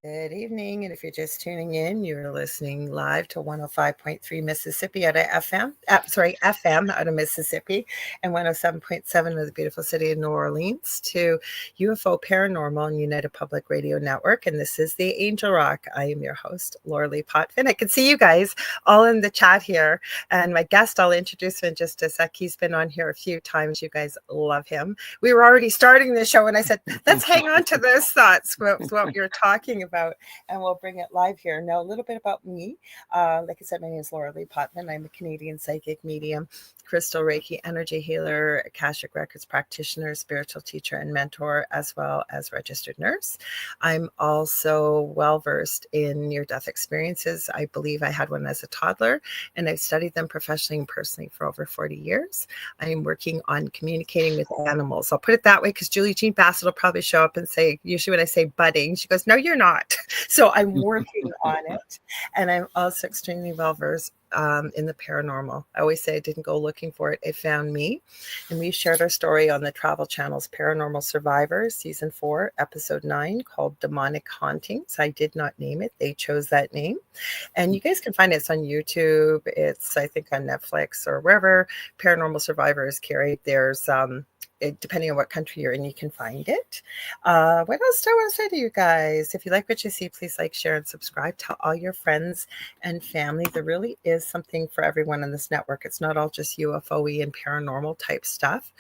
Good evening, and if you're just tuning in, you're listening live to 105.3 Mississippi out of FM out of Mississippi, and 107.7 of the beautiful city of New Orleans to UFO Paranormal and United Public Radio Network, and this is the Angel Rock. I am your host, Lorilei Potvin. I can see you guys all in the chat here, and my guest, I'll introduce him in just a sec. He's been on here a few times. You guys love him. We were already starting the show, and I said, let's hang on to those thoughts, what you're talking about. And we'll bring it live here. Now, a little bit about me. Like I said, my name is Lorilei Potvin. I'm a Canadian psychic medium, crystal Reiki energy healer, Akashic Records practitioner, spiritual teacher, and mentor, as well as registered nurse. I'm also well-versed in near-death experiences. I believe I had one as a toddler, and I've studied them professionally and personally for over 40 years. I'm working on communicating with animals. I'll put it that way because Julie Jean Bassett will probably show up and say, usually when I say budding, she goes, no, you're not. So I'm working on it. And I'm also extremely well-versed in the paranormal. I always say I didn't go looking for it. It found me. And we shared our story on the Travel Channel's Paranormal Survivors, Season 4, Episode 9, called Demonic Hauntings. I did not name it. They chose that name. And you guys can find it. It's on YouTube. It's, I think, on Netflix or wherever Paranormal Survivors carried. There's depending on what country you're in, you can find it. What else do I want to say to you guys? If you like what you see, please like, share, and subscribe. Tell all your friends and family. There really is something for everyone in this network. It's not all just UFO-y and paranormal type stuff.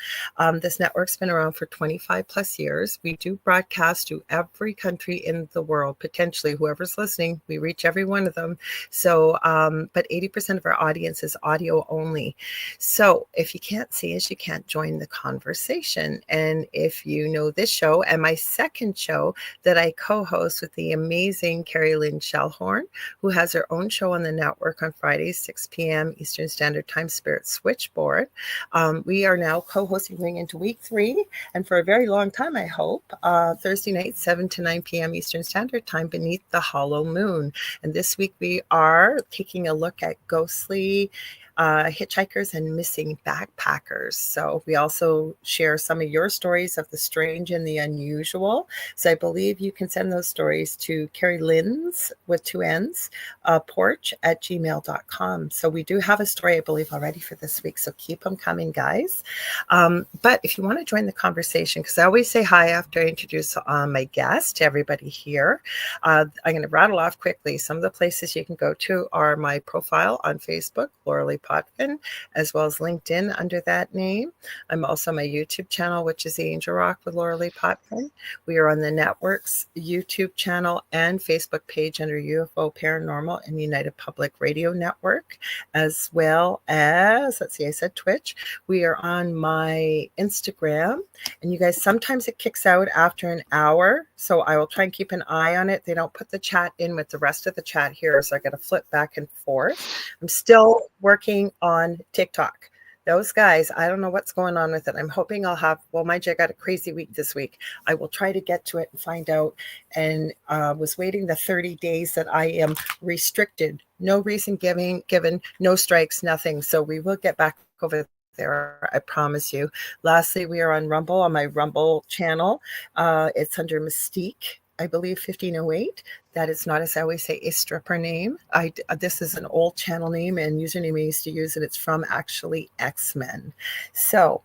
This network's been around for 25 plus years. We do broadcast to every country in the world, potentially. Whoever's listening, we reach every one of them. So, but 80% of our audience is audio only. So if you can't see us, you can't join the conversation. And if you know this show and my second show that I co-host with the amazing Carrie Lynn Shellhorn, who has her own show on the network on Fridays, 6 p.m. Eastern Standard Time, Spirit Switchboard. We are now co-hosting going into week 3, and for a very long time, I hope, Thursday night, 7 to 9 p.m. Eastern Standard Time, beneath the hollow moon. And this week we are taking a look at ghostly hitchhikers and missing backpackers. So we also share some of your stories of the strange and the unusual. So I believe you can send those stories to Carrie Lynn's with 2 N's, porch@gmail.com. So we do have a story, I believe, already for this week. So keep them coming, guys. But if you want to join the conversation, because I always say hi after I introduce my guest to everybody here, I'm going to rattle off quickly. Some of the places you can go to are my profile on Facebook, Lorilei Potvin, as well as LinkedIn under that name. I'm also on my YouTube channel, which is the Angel Rock with Lorilei Potvin. We are on the network's YouTube channel and Facebook page under UFO Paranormal and United Public Radio Network, as well as, let's see, I said Twitch. We are on my Instagram, and you guys, sometimes it kicks out after an hour, so I will try and keep an eye on it. They don't put the chat in with the rest of the chat here, so I got to flip back and forth. I'm still working on TikTok. Those guys, I don't know what's going on with it. I'm hoping I'll have, well, mind you, I got a crazy week this week. I will try to get to it and find out. And was waiting the 30 days that I am restricted. No reason given, no strikes, nothing. So we will get back over there, I promise you. Lastly, we are on Rumble, on my Rumble channel. It's under Mystique, I believe, 1508. That is not, as I always say, a stripper name. This is an old channel name and username I used to use, and it's from actually X-Men. So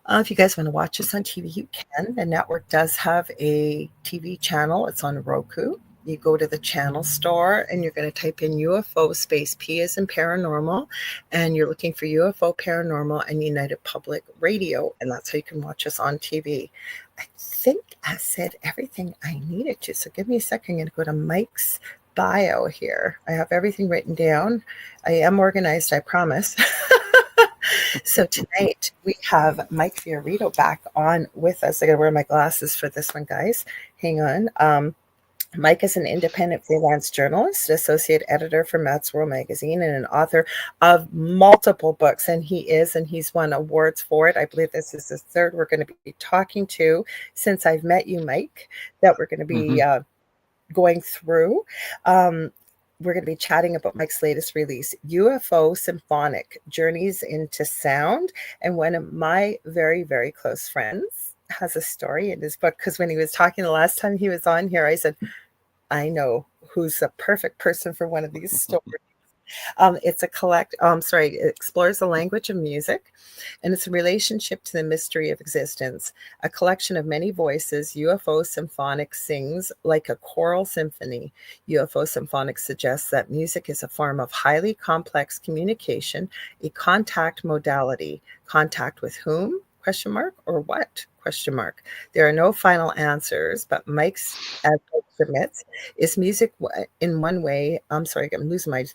if you guys want to watch us on TV, you can. The network does have a TV channel. It's on Roku. You go to the channel store and you're going to type in UFO space P as in paranormal, and you're looking for UFO Paranormal and United Public Radio, and that's how you can watch us on TV. I think I said everything I needed to, so give me a second. I'm going to go to Mike's bio here. I have everything written down. I am organized, I promise. So tonight we have Mike Fiorito back on with us. I got to wear my glasses for this one, guys. Hang on. Mike is an independent freelance journalist, associate editor for Mad Swirl magazine, and an author of multiple books. And he's won awards for it. I believe this is the third we're going to be talking to since I've met you, Mike, that we're going to be going through. We're going to be chatting about Mike's latest release, UFO Symphonic, Journeys into Sound. And one of my very, very close friends has a story in his book, because when he was talking the last time he was on here, I said, I know who's a perfect person for one of these stories. It's a it explores the language of music and its relationship to the mystery of existence. A collection of many voices, UFO Symphonic sings like a choral symphony. UFO Symphonic suggests that music is a form of highly complex communication, a contact modality. Contact with whom? Question mark, or what? Question mark. There are no final answers, but Mike's, as Mike submits, is music in one way. I'm sorry, I'm losing my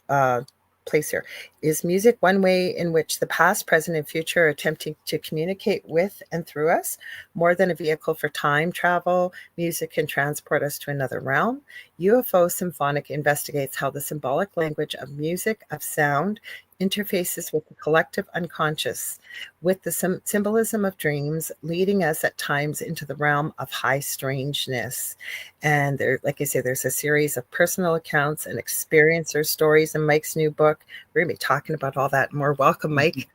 uh, place here. Is music one way in which the past, present, and future are attempting to communicate with and through us? More than a vehicle for time travel, music can transport us to another realm. UFO Symphonic investigates how the symbolic language of music, of sound, interfaces with the collective unconscious, with the symbolism of dreams, leading us at times into the realm of high strangeness. And there, like I say, there's a series of personal accounts and experiencer stories in Mike's new book. We're going to be talking about all that more. Welcome, Mike.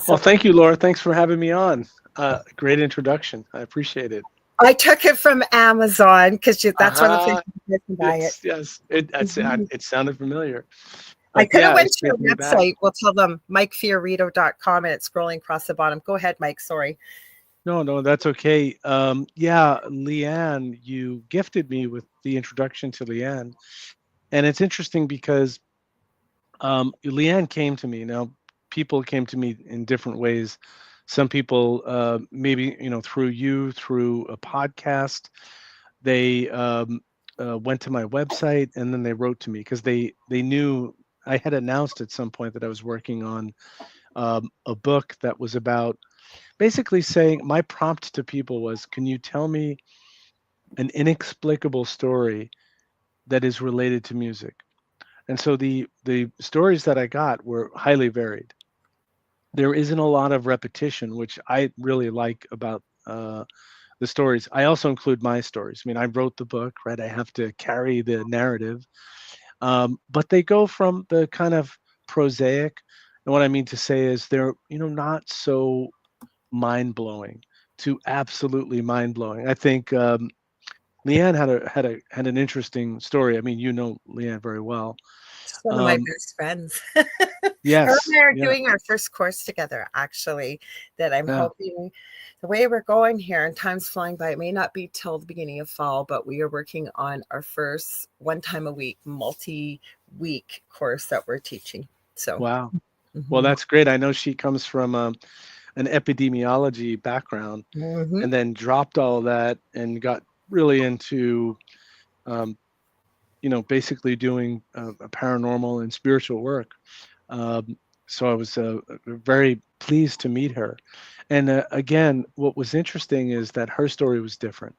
Well, thank you, Laura. Thanks for having me on. Great introduction. I appreciate it. I took it from Amazon because that's one of the places you can buy it. Yes. It sounded familiar. I could have went to your website. We'll tell them MikeFiorito.com, and it's scrolling across the bottom. Go ahead, Mike. Sorry. No, that's okay. Yeah, Leanne, you gifted me with the introduction to Leanne. And it's interesting because Leanne came to me. Now, people came to me in different ways. Some people, maybe, through a podcast. They went to my website and then they wrote to me because they knew I had announced at some point that I was working on a book that was about basically saying, my prompt to people was, can you tell me an inexplicable story that is related to music? And so the stories that I got were highly varied. There isn't a lot of repetition, which I really like about the stories. I also include my stories. I mean, I wrote the book, right? I have to carry the narrative. But they go from the kind of prosaic, and what I mean to say is they're, not so mind-blowing to absolutely mind-blowing. I think Leanne had an interesting story. I mean, Leanne very well. She's one of my best friends. Yes. Her and I are doing our first course together, actually, that I'm hoping. The way we're going here, and time's flying by, it may not be till the beginning of fall, but we are working on our first one time a week, multi-week course that we're teaching. So, wow. Well, that's great. I know she comes from an epidemiology background and then dropped all that and got really into, basically doing paranormal and spiritual work. So I was very pleased to meet her. And again, what was interesting is that her story was different.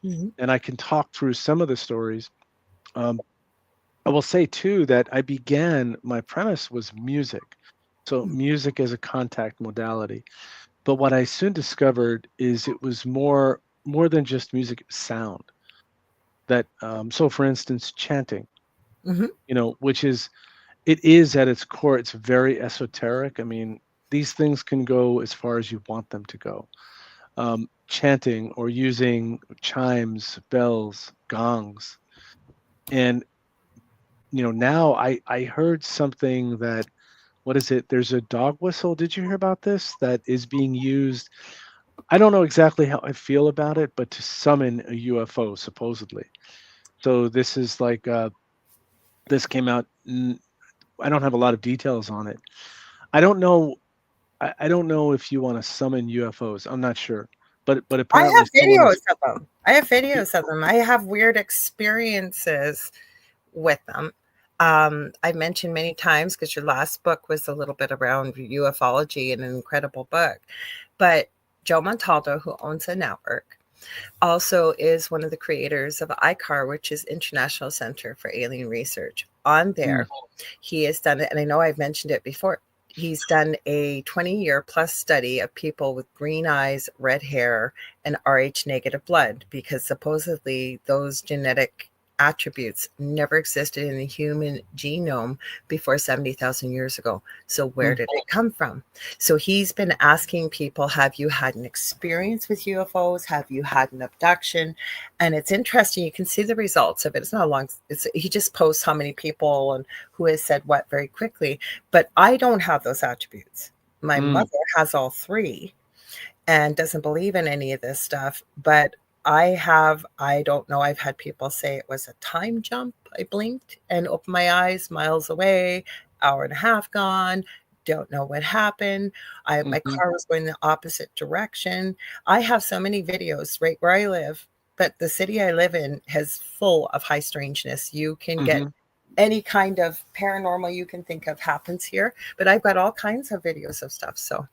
And I can talk through some of the stories. I will say, too, that my premise was music. So music as a contact modality. But what I soon discovered is it was more than just music, sound. That so, for instance, chanting, which is, it is at its core, it's very esoteric. I mean, these things can go as far as you want them to go. Chanting or using chimes, bells, gongs. And, now I heard something that, what is it? There's a dog whistle. Did you hear about this? That is being used. I don't know exactly how I feel about it, but to summon a UFO, supposedly. So this is like, this came out. I don't have a lot of details on it. I don't know. I don't know if you want to summon UFOs. I'm not sure, but I apparently have videos of them. I have weird experiences with them. I've mentioned many times, because your last book was a little bit around ufology and an incredible book. But Joe Montaldo, who owns a network, also is one of the creators of ICAR, which is International Center for Alien Research. On there, he has done it, and I know I've mentioned it before. He's done a 20-year plus study of people with green eyes, red hair, and Rh negative blood, because supposedly those genetic attributes never existed in the human genome before 70,000 years ago. So where did it come from? So he's been asking people, have you had an experience with UFOs? Have you had an abduction? And it's interesting. You can see the results of it. It's not long. He just posts how many people and who has said what very quickly. But I don't have those attributes. My mother has all three and doesn't believe in any of this stuff. But I don't know. I've had people say it was a time jump. I blinked and opened my eyes miles away, hour and a half gone. Don't know what happened. My car was going the opposite direction. I have so many videos right where I live, but the city I live in has full of high strangeness. You can get any kind of paranormal you can think of happens here, but I've got all kinds of videos of stuff. So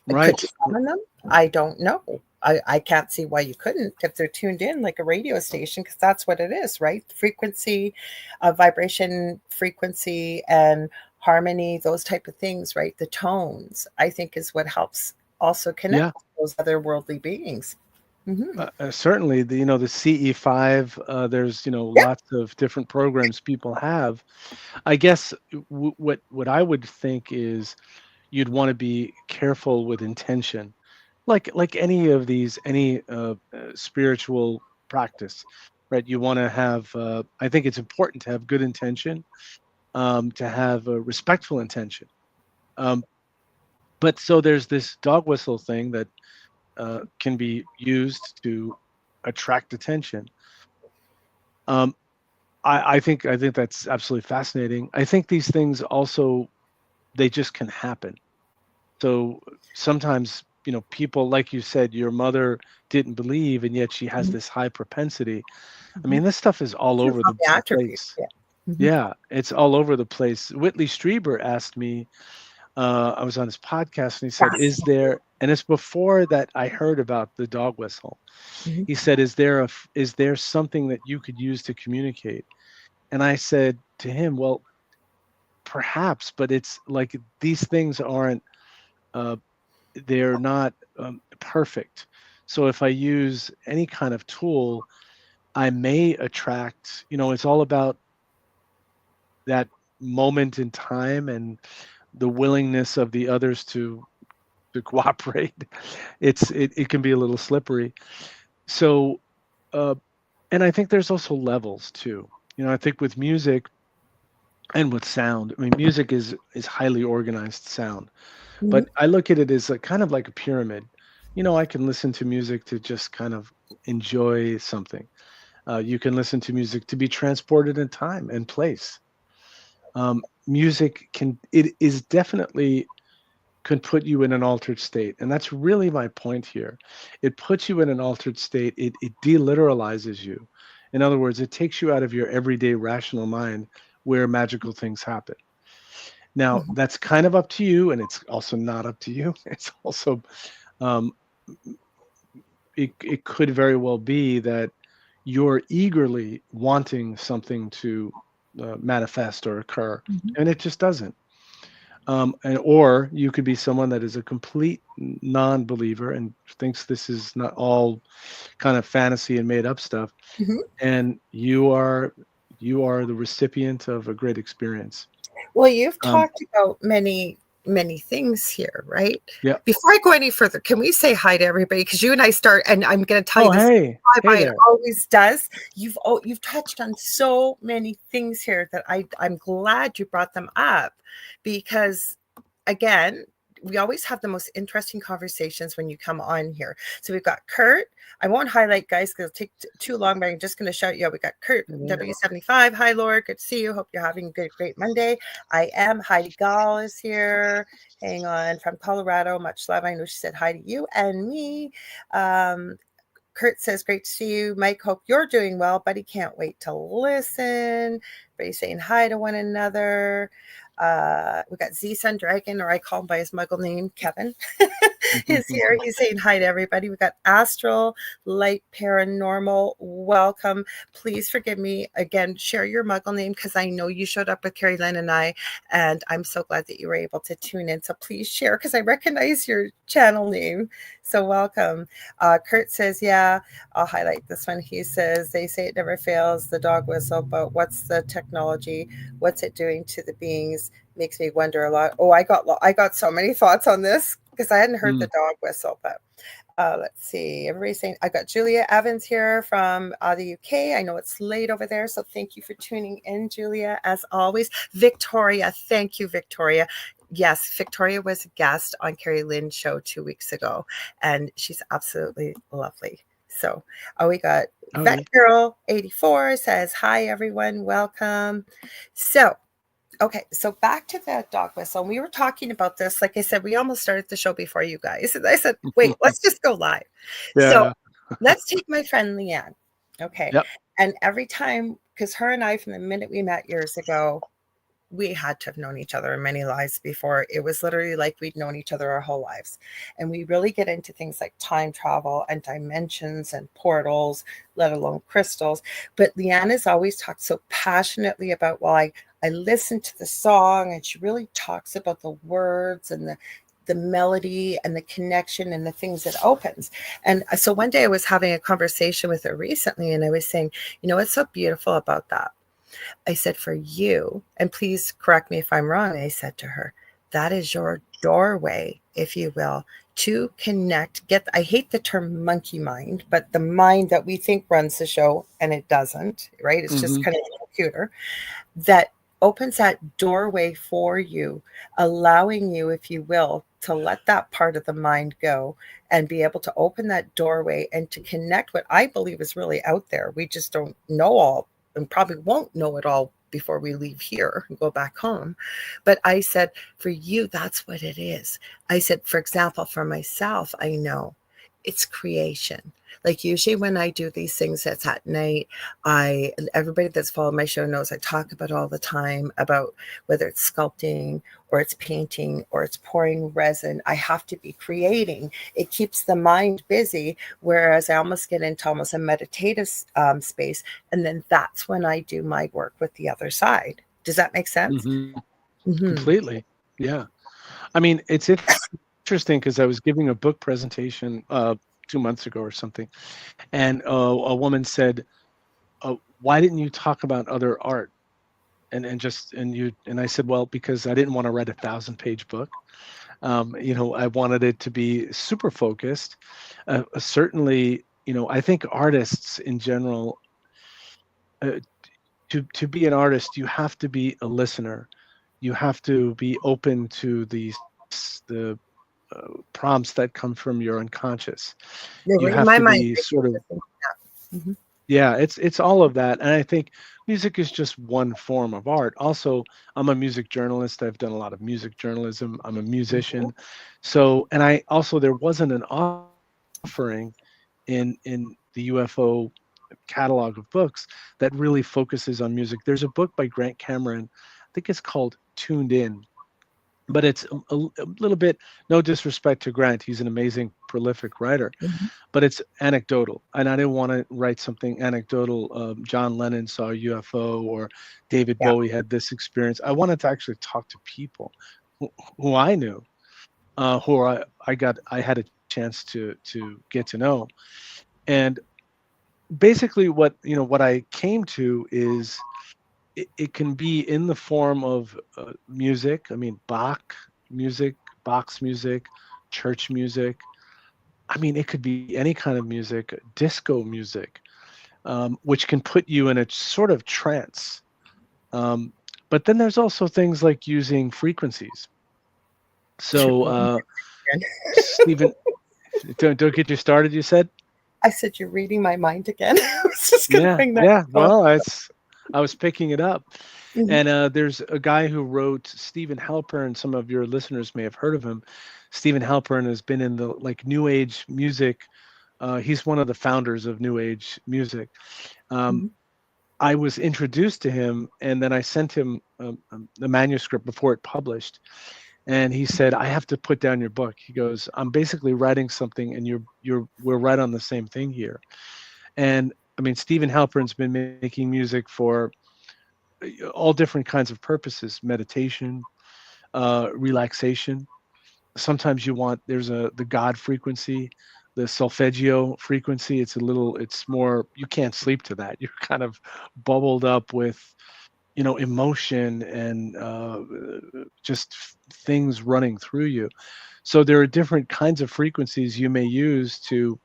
could you summon them? I don't know. I can't see why you couldn't if they're tuned in like a radio station, because that's what it is, right? Frequency, vibration, frequency, and harmony, those type of things, right? The tones, I think, is what helps also connect with those otherworldly beings. Certainly, the CE5. There's lots of different programs people have. I guess what I would think is you'd want to be careful with intention, like any of these, any spiritual practice, right? You want to have. I think it's important to have good intention, to have a respectful intention. Um, but so there's this dog whistle thing that can be used to attract attention. Um, I think that's absolutely fascinating. I think these things also, they just can happen. So sometimes, people, like you said, your mother didn't believe, and yet she has this high propensity. I mean, this stuff is all over the Attributes. place. Yeah, it's all over the place. Whitley Strieber asked me, I was on his podcast, and he said, "Is there?" And it's before that I heard about the dog whistle. He said, "Is there something that you could use to communicate?" And I said to him, "Well, perhaps, but it's like these things aren't. Uh, they're not perfect. So if I use any kind of tool, I may attract. It's all about that moment in time and the willingness of the others to cooperate. It can be a little slippery. So, uh, and I think there's also levels too. I think with music and with sound. I mean, music is highly organized sound, but I look at it as a kind of like a pyramid. I can listen to music to just kind of enjoy something. You can listen to music to be transported in time and place. Music it is definitely can put you in an altered state. And that's really my point here. It puts you in an altered state. It deliteralizes you. In other words, it takes you out of your everyday rational mind where magical things happen. Now, that's kind of up to you, and it's also not up to you. It's also, um, it could very well be that you're eagerly wanting something to manifest or occur, and it just doesn't. Or you could be someone that is a complete non-believer and thinks this is not all kind of fantasy and made up stuff, and you are the recipient of a great experience. Well, you've talked about many things here, right? Yeah. Before I go any further, can we say hi to everybody? Because you and I start, and I'm going to tell Oh, you this. hey It there. always does. You've touched on so many things here that I'm glad you brought them up, because again, we always have the most interesting conversations when you come on here. So we've got Kurt. I won't highlight guys because it'll take too long, but I'm just going to shout you out. We got Kurt W75. Hi, Laura. Good to see you. Hope you're having a great Monday. I am. Heidi Gall is here. Hang on, from Colorado. Much love. I know she said hi to you and me. Kurt says, great to see you. Mike, hope you're doing well. Buddy can't wait to listen. Everybody's saying hi to one another. We got Z Sun Dragon, or I call him by his muggle name, Kevin, is here. He's saying hi to everybody. We got Astral Light Paranormal. Welcome. Please forgive me. Again, share your muggle name, because I know you showed up with Carrie Lynn and I, and I'm so glad that you were able to tune in. So please share, because I recognize your channel name. So welcome. Kurt says, yeah, I'll highlight this one. He says, they say it never fails, the dog whistle, but what's the technology? What's it doing to the beings? Makes me wonder a lot. Oh, I got so many thoughts on this because I hadn't heard the Mm. dog whistle, but let's see. Everybody's saying, I got Julia Evans here from the UK. I know it's late over there, so thank you for tuning in, Julia, as always. Victoria, thank you, Victoria. Yes, Victoria was a guest on Carrie Lynn's show 2 weeks ago, and she's absolutely lovely. So, we got Oh Vet yeah. Girl 84 says, hi, everyone, welcome. So, okay, so back to the dog whistle. We were talking about this. Like I said, we almost started the show before you guys. And I said, wait, let's just go live. So Yeah. let's take my friend Leanne. Okay. Yep. And every time, because her and I, from the minute we met years ago, we had to have known each other in many lives before. It was literally like we'd known each other our whole lives. And we really get into things like time travel and dimensions and portals, let alone crystals. But Leanne has always talked so passionately about, well, I listened to the song, and she really talks about the words and the melody and the connection and the things it opens. And so one day I was having a conversation with her recently, and I was saying, you know, what's so beautiful about that? I said, for you, and please correct me if I'm wrong, I said to her, that is your doorway, if you will, to connect. I hate the term monkey mind, but the mind that we think runs the show, and it doesn't, right? It's just Hmm. kind of a computer that opens that doorway for you, allowing you, if you will, to let that part of the mind go and be able to open that doorway and to connect what I believe is really out there. We just don't know all, and probably won't know it all before we leave here and go back home. But I said, for you, that's what it is. I said, for example, for myself, I know it's creation. Like usually when I do these things, that's at night. Everybody that's followed my show knows I talk about all the time about whether it's sculpting or it's painting or it's pouring resin. I have to be creating. It keeps the mind busy, whereas I almost get into almost a meditative space, and then that's when I do my work with the other side. Does that make sense? Hmm. Mm-hmm. Completely. Yeah. I mean, it's interesting because I was giving a book presentation 2 months ago or something, and a woman said, "Why didn't you talk about other art?" And I said, "Well, because I didn't want to write a 1,000-page book. I wanted it to be super focused. Certainly, I think artists in general, uh, to be an artist, you have to be a listener. You have to be open to the prompts that come from your unconscious. You're You reading have my to mind. be Thank you sort of, for thinking that. Mm-hmm. yeah, it's all of that. And I think music is just one form of art. Also, I'm a music journalist. I've done a lot of music journalism. I'm a Mm-hmm. musician. So, and I also, there wasn't an offering in the UFO catalog of books that really focuses on music. There's a book by Grant Cameron. I think it's called Tuned In, but it's a little bit, no disrespect to Grant, he's an amazing prolific writer, Mm-hmm. but it's anecdotal, and I didn't want to write something anecdotal. John Lennon saw a UFO, or David Yeah. Bowie had this experience. I wanted to actually talk to people who I knew, who I had a chance to get to know. And basically what I came to is, it can be in the form of music. I mean, music, Bach's music, church music. I mean, it could be any kind of music, disco music, which can put you in a sort of trance. Um, but then there's also things like using frequencies. You're So, reading my mind again. Stephen, don't get you started. You said, I said, you're reading my mind again. I was just going to yeah, bring that yeah. up. Well, I was picking it up. Mhm. And there's a guy who wrote, Stephen Halpern. Some of your listeners may have heard of him. Stephen Halpern has been in the like New Age music. He's one of the founders of New Age music. Um, Mhm. I was introduced to him, and then I sent him the manuscript before it published. And he said, "I have to put down your book." He goes, "I'm basically writing something, and we're right on the same thing here." And I mean, Stephen Halpern's been making music for all different kinds of purposes: meditation, relaxation. Sometimes there's the God frequency, the solfeggio frequency. It's more, you can't sleep to that. You're kind of bubbled up with, emotion and just things running through you. So there are different kinds of frequencies you may use to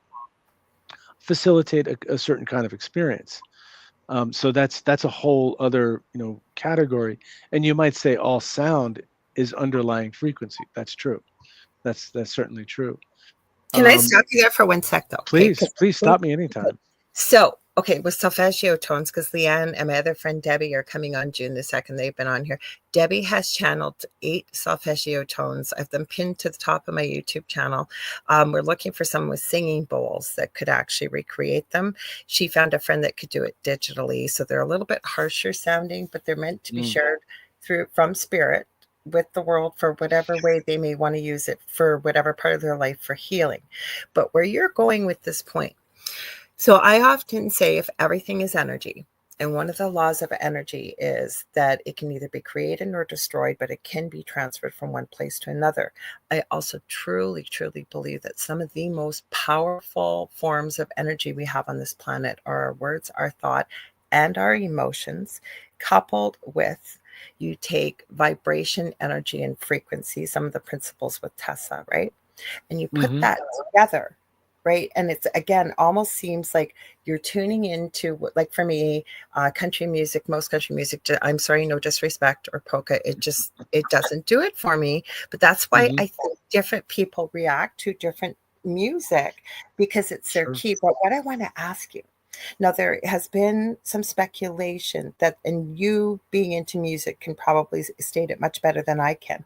facilitate a certain kind of experience. So that's a whole other, category. And you might say all sound is underlying frequency. That's true. That's certainly true. Can I Um, stop you there for one sec, though? Okay, please stop me anytime. so, okay, with solfeggio tones, because Leanne and my other friend Debbie are coming on June the 2nd. They've been on here. Debbie has channeled 8 solfeggio tones. I've them pinned to the top of my YouTube channel. We're looking for someone with singing bowls that could actually recreate them. She found a friend that could do it digitally. So they're a little bit harsher sounding, but they're meant to be shared from spirit with the world for whatever way they may want to use it for whatever part of their life for healing. But where you're going with this point, so I often say if everything is energy, and one of the laws of energy is that it can either be created or destroyed, but it can be transferred from one place to another. I also truly, truly believe that some of the most powerful forms of energy we have on this planet are our words, our thought, and our emotions, coupled with you take vibration, energy, and frequency, some of the principles with Tessa, right? And you put Hmm. that together, right? And it's again almost seems like you're tuning into, like for me, country music, most country music, I'm sorry, no disrespect, or polka, it doesn't do it for me. But that's why Hmm. I think different people react to different music because it's their Sure. key. But what I want to ask you now, there has been some speculation that, and you being into music can probably state it much better than I can.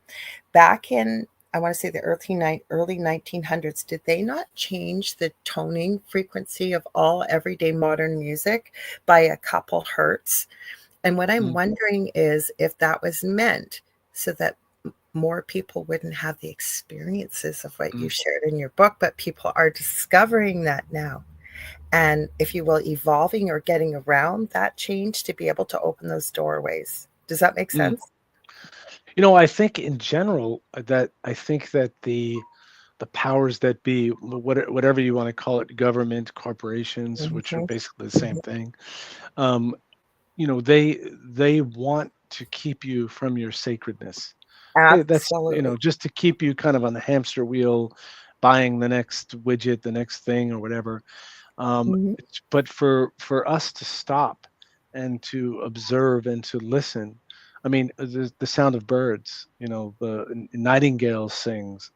Back in, I want to say the early 1900s, did they not change the toning frequency of all everyday modern music by a couple hertz? And what I'm Mm. wondering is if that was meant so that more people wouldn't have the experiences of what you Mm. shared in your book, but people are discovering that now. And if you will, evolving or getting around that change to be able to open those doorways. Does that make Mm. sense? I think in general that I think that the powers that be, whatever you want to call it, government, corporations, which are Mhm, basically the same mhm. thing, um, they want to keep you from your sacredness. That's, Absolutely. just to keep you kind of on the hamster wheel, buying the next widget, the next thing, or whatever. Mhm. But for us to stop and to observe and to listen, I mean, the sound of birds, the nightingale sings,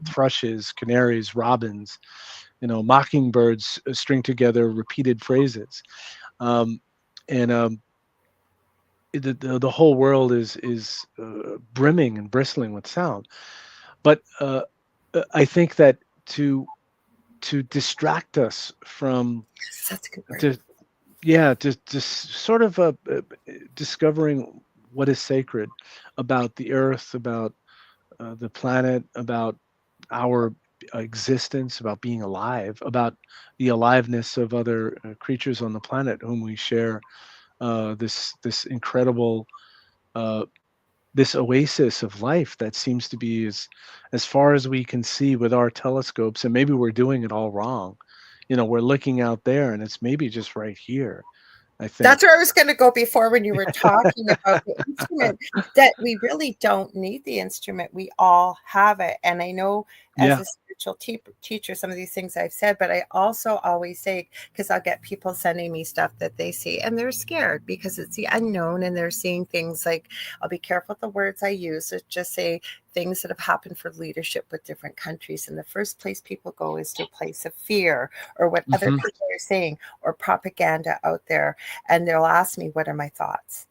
thrushes, canaries, robins, mockingbirds string together repeated phrases, um, and the whole world is brimming and bristling with sound. But I think that to distract us from That's a good word. to yeah to sort of discovering what is sacred about the earth, about the planet, about our existence, about being alive, about the aliveness of other creatures on the planet whom we share this incredible uh, this oasis of life that seems to be as far as we can see with our telescopes. And maybe we're doing it all wrong. We're looking out there and it's maybe just right here, I That's think. where I was going to go before when you were talking about the instrument, that we really don't need the instrument. We all have it. And I know as Yeah. a spiritual teacher, some of these things I've said, but I also always say, because I'll get people sending me stuff that they see and they're scared because it's the unknown and they're seeing things like, I'll be careful with the words I use. So just say things that have happened for leadership with different countries. And the first place people go is to a place of fear or what other Hmm. people are saying or propaganda out there, and they'll ask me what are my thoughts,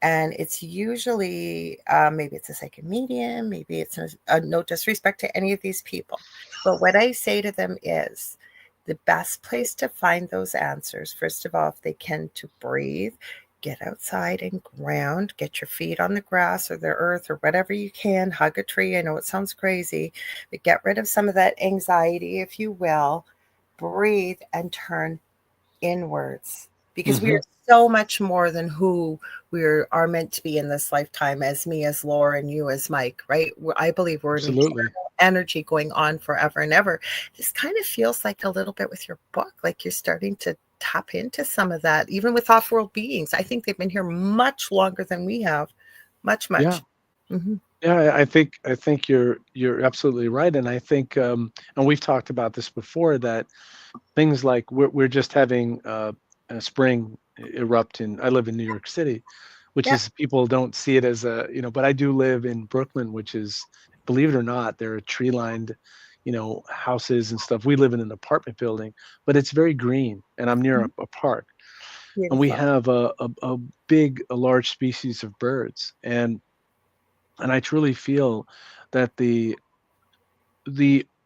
and it's usually maybe it's a psychic medium, maybe it's no disrespect to any of these people, but what I say to them is the best place to find those answers, first of all, if they can, to breathe, get outside and ground, get your feet on the grass or the earth or whatever you can, hug a tree. I know it sounds crazy, but get rid of some of that anxiety, if you will, breathe and turn inwards, because we Hmm. are so much more than who we are meant to be in this lifetime, as me as Laura and you as Mike, right? I believe we're an Absolutely. eternal energy going on forever and ever. This kind of feels like a little bit with your book, like you're starting to tap into some of that, even with off-world beings. I think they've been here much longer than we have. Much, Yeah. much. Hmm. Yeah, I think you're absolutely right, and I think and we've talked about this before, that things like we're just having a spring erupt in. I live in New York City, which Yeah. is, people don't see it as a, but I do live in Brooklyn, which is, believe it or not, there are tree lined, houses and stuff. We live in an apartment building, but it's very green, and I'm near Mhm. a park, and we Beautiful. have a large species of birds, and I truly feel that the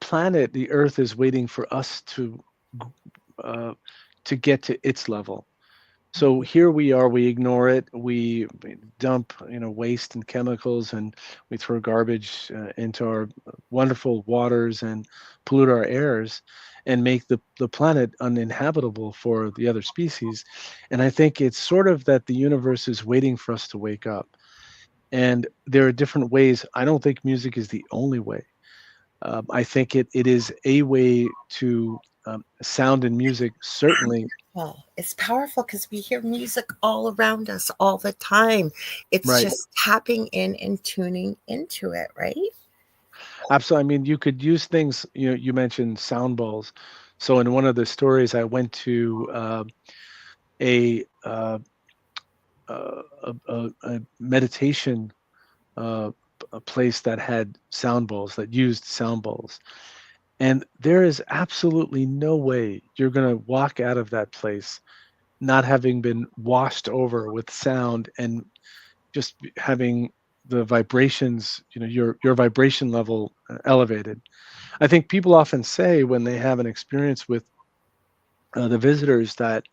planet, the Earth, is waiting for us uh, to get to its level. So here we are, we ignore it, we dump, waste and chemicals, and we throw garbage into our wonderful waters and pollute our airs and make the planet uninhabitable for the other species. And I think it's sort of that the universe is waiting for us to wake up. And there are different ways. I don't think music is the only way. I think it is a way to, sound and music, certainly. Well, it's powerful because we hear music all around us all the time. It's Right. just tapping in and tuning into it, right? Absolutely. I mean, you could use things, you mentioned sound bowls. So in one of the stories, I went to a, a meditation, uh, a place that had sound bowls, that used sound bowls. And there is absolutely no way you're going to walk out of that place not having been washed over with sound, and just having the vibrations, your vibration level elevated. I think people often say, when they have an experience with the visitors, that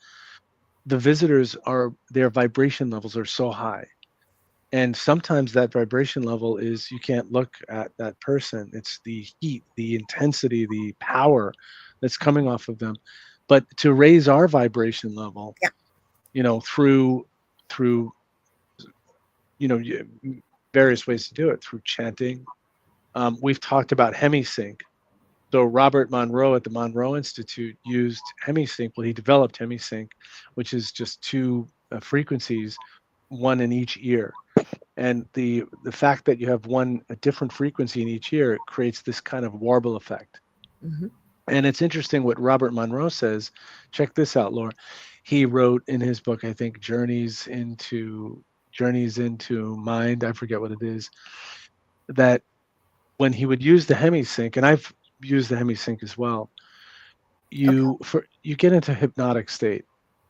the visitors are, their vibration levels are so high. And sometimes that vibration level is, you can't look at that person. It's the heat, the intensity, the power that's coming off of them. But to raise our vibration level, Yeah. through various ways to do it, through chanting. We've talked about hemisync. So Robert Monroe at the Monroe Institute used hemisync. Well, he developed hemisync, which is just two frequencies, one in each ear. And the fact that you have a different frequency in each ear creates this kind of warble effect. Hmm. And it's interesting what Robert Monroe says. Check this out, Laura. He wrote in his book, I think, Journeys into Mind. I forget what it is. That when he would use the hemisync, and I've used the hemisync as well, Okay. you get into hypnotic state.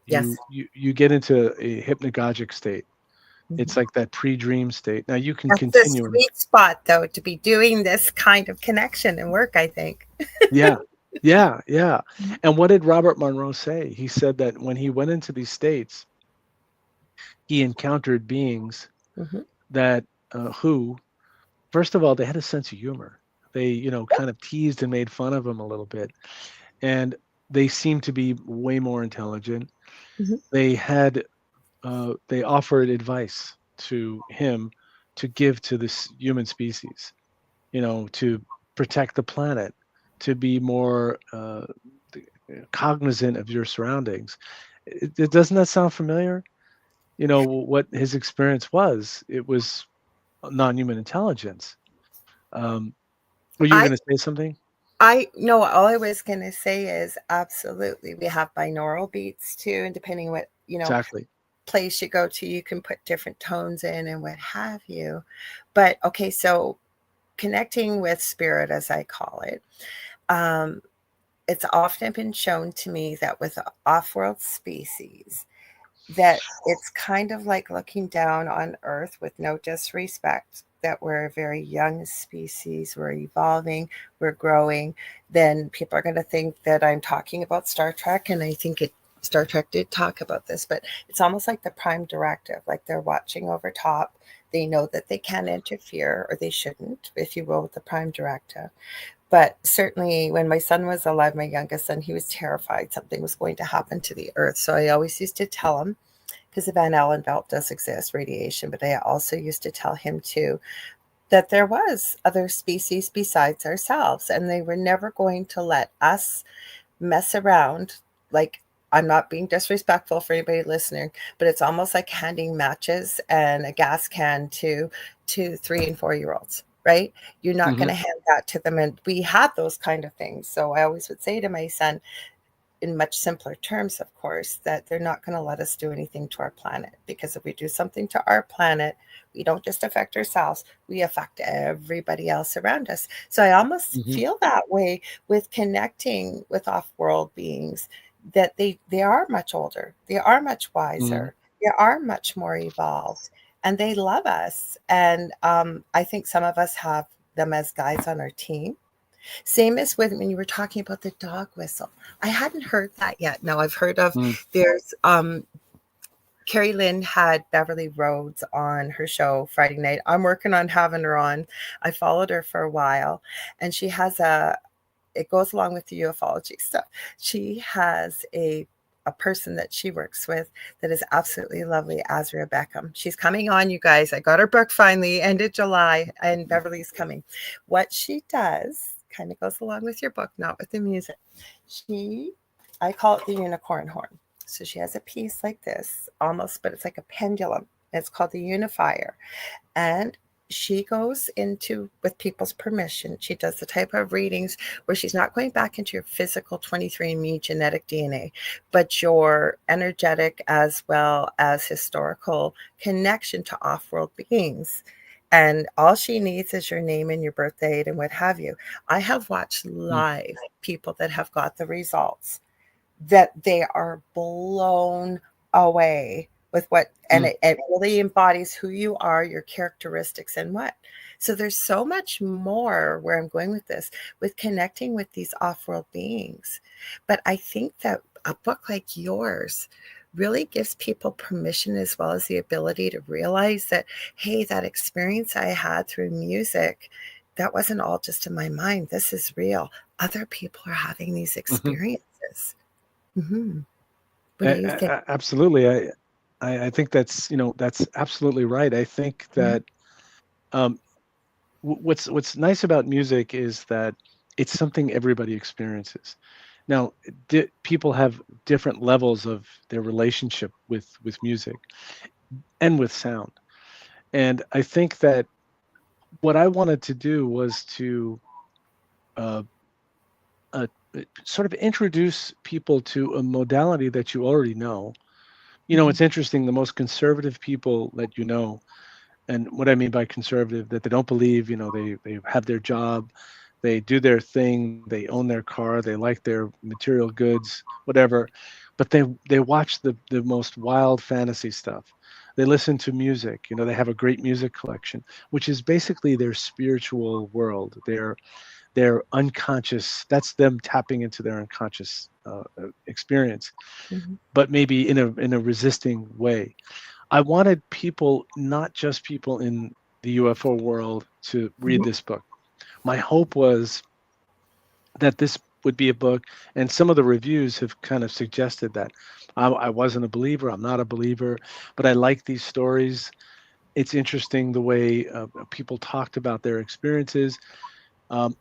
Yes. You get into a hypnagogic state. It's Hmm. like that pre-dream state. Now you can That's the continue. sweet spot, though, to be doing this kind of connection and work, I think. Yeah, yeah, yeah. And what did Robert Monroe say? He said that when he went into these states, he encountered beings Hmm. that, who, first of all, they had a sense of humor. They, kind of teased and made fun of him a little bit, and they seemed to be way more intelligent. Hmm. They had, they offered advice to him to give to this human species, to protect the planet, to be more cognizant of your surroundings. Doesn't that sound familiar? What his experience was. It was non-human intelligence. Um, were you I going to say something? I no, all I was gonna say is absolutely. We have binaural beats too, and depending what, Exactly. place you go to, you can put different tones in and what have you. But okay, so connecting with spirit, as I call it, um, it's often been shown to me that with off-world species, that it's kind of like looking down on Earth with no disrespect, that we're a very young species, we're evolving, we're growing. Then people are going to think that I'm talking about Star Trek, and I think Star Trek did talk about this, but it's almost like the prime directive, like they're watching over top. They know that they can't interfere, or they shouldn't, if you will, with the prime directive. But certainly, when my son was alive, my youngest son, he was terrified something was going to happen to the earth. So I always used to tell him, because the Van Allen belt does exist, radiation, but I also used to tell him too that there was other species besides ourselves, and they were never going to let us mess around. Like, I'm not being disrespectful for anybody listening, but it's almost like handing matches and a gas can to 3 and 4 year olds, right? You're not going Hmm. to hand that to them. And we had those kind of things. So I always would say to my son, in much simpler terms, of course, that they're not going to let us do anything to our planet, because if we do something to our planet, we don't just affect ourselves, we affect everybody else around us. So I almost Hmm. feel that way with connecting with off-world beings, that they are much older, they are much Hmm. wiser, they are much more evolved, and they love us. And I think some of us have them as guides on our team. Same as when you were talking about the dog whistle. I hadn't heard that yet. No, I've heard of, Mm. there's Carrie Lynn had Beverly Rhodes on her show Friday night. I'm working on having her on. I followed her for a while, and she has it goes along with the ufology stuff. She has a person that she works with that is absolutely lovely, Azria Beckham. She's coming on, you guys. I got her book finally, end of July, and Beverly's coming. What she does kind of goes along with your book, not with the music. She, I call it the unicorn horn. So she has a piece like this, almost, but it's like a pendulum. It's called the unifier, and she goes into, with people's permission, she does the type of readings where she's not going back into your physical 23andMe genetic DNA, but your energetic as well as historical connection to off-world beings. And all she needs is your name and your birth date and what have you. I have watched Mm. live people that have got the results, that they are blown away with what, and Mm. it really embodies who you are, your characteristics, and what. So there's so much more where I'm going with this, with connecting with these off-world beings. But I think that a book like yours really gives people permission, as well as the ability to realize that, hey, that experience I had through music, that wasn't all just in my mind, this is real. Other people are having these Hmm. experiences. Mhm. What do you think? Absolutely. I think that's, that's absolutely right. I think Mhm, that um, what's nice about music is that it's something everybody experiences. Now, people have different levels of their relationship with music and with sound. And I think that what I wanted to do was to uh, uh, sort of introduce people to a modality that you already know. mhm, It's interesting. The most conservative people that and what I mean by conservative, that they don't believe, they have their job, they do their thing, they own their car, they like their material goods, whatever, but they watch the most wild fantasy stuff. They listen to music, they have a great music collection, which is basically their spiritual world, their unconscious. That's them tapping into their unconscious experience, mhm, but maybe in a resisting way. I wanted people, not just people in the UFO world, to read mhm, this book. My hope was that this would be a book, and some of the reviews have kind of suggested that I wasn't a believer. I'm not a believer, but I like these stories. It's interesting the way people talked about their experiences. Um,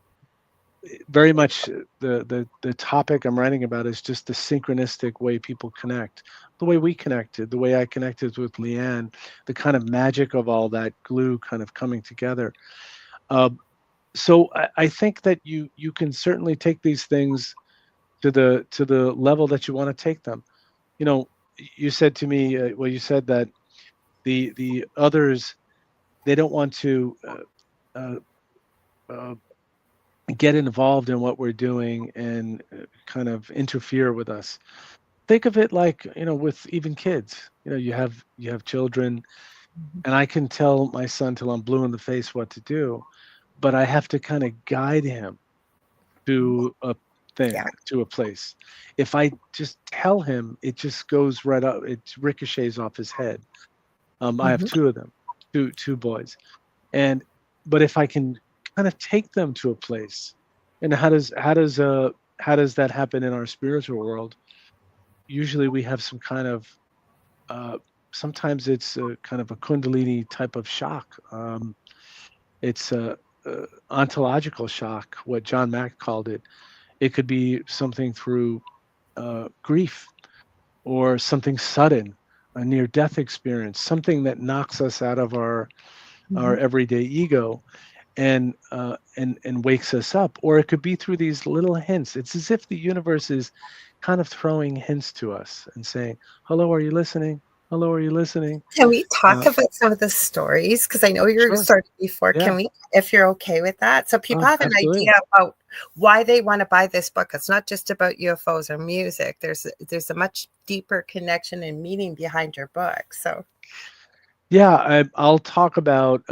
Very much the topic I'm writing about is just the synchronistic way people connect, the way we connected, the way I connected with Leanne, the kind of magic of all that glue kind of coming together. Um, so I think that you can certainly take these things to the level that you want to take them. You know, you said to me, well, you said that the others, they don't want to uh, uh, get involved in what we're doing and kind of interfere with us. Think of it like, with even kids. You have children, mhm. and I can tell my son till I'm blue in the face what to do, but I have to kind of guide him to a thing, Yeah. to a place. If I just tell him, it just goes right up, it ricochets off his head. I have Mhm, two of them, two boys. And but if I can kind of take them to a place, And how does that happen in our spiritual world? Usually we have some kind of uh, sometimes it's a kind of a kundalini type of shock. It's a ontological shock, what John Mack called it. It could be something through grief or something sudden, a near death experience, something that knocks us out of our Mhm. everyday ego and wakes us up. Or it could be through these little hints. It's as if the universe is kind of throwing hints to us and saying, "Hello, are you listening? Hello, are you listening?" Can we talk Uh, about some of the stories? Because I know you're sure. started before. Yeah. Can we, if you're okay with that? So people Oh, have an absolutely. idea about why they want to buy this book. It's not just about UFOs or music. There's a much deeper connection and meaning behind your book. So Yeah, I'll talk about.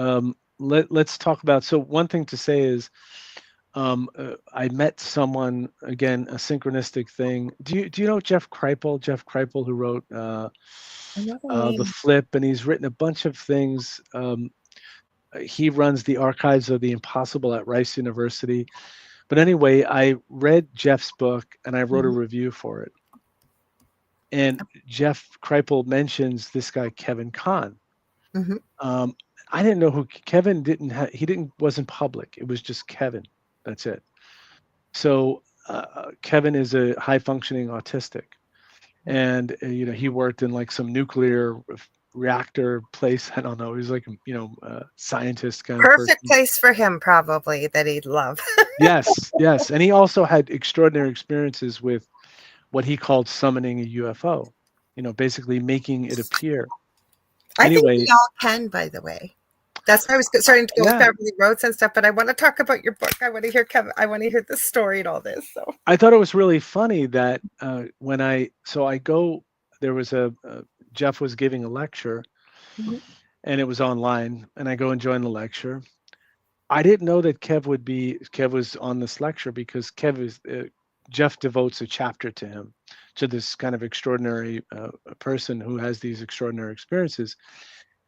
Let's talk about. So one thing to say is, I met someone again, a synchronistic thing. Do you know Jeff Kripal? Jeff Kripal, who wrote I know the The name. Flip, and he's written a bunch of things. He runs the archives of the impossible at Rice University. But anyway, I read Jeff's book and I wrote a Mhm. review for it. And Jeff Kripal mentions this guy Kevin Kahn. Mhm. Um, I didn't know who Kevin didn't have. He didn't wasn't public. It was just Kevin. That's it. So Kevin is a high functioning autistic, and he worked in like some nuclear reactor place. I don't know. He was like a scientist kind of Perfect person. place for him, probably that he'd love. Yes, yes, and he also had extraordinary experiences with what he called summoning a UFO. Basically making it appear. I think we Anyway, all can, by the way. That's why I was starting to go with yeah, Beverly Roads and stuff. But I want to talk about your book. I want to hear Kevin. I want to hear the story and all this. So. I thought it was really funny that when I go, there was Jeff was giving a lecture Mhm. and it was online, and I go and join the lecture. I didn't know that Kev was on this lecture because Jeff devotes a chapter to him, to this kind of extraordinary person who has these extraordinary experiences.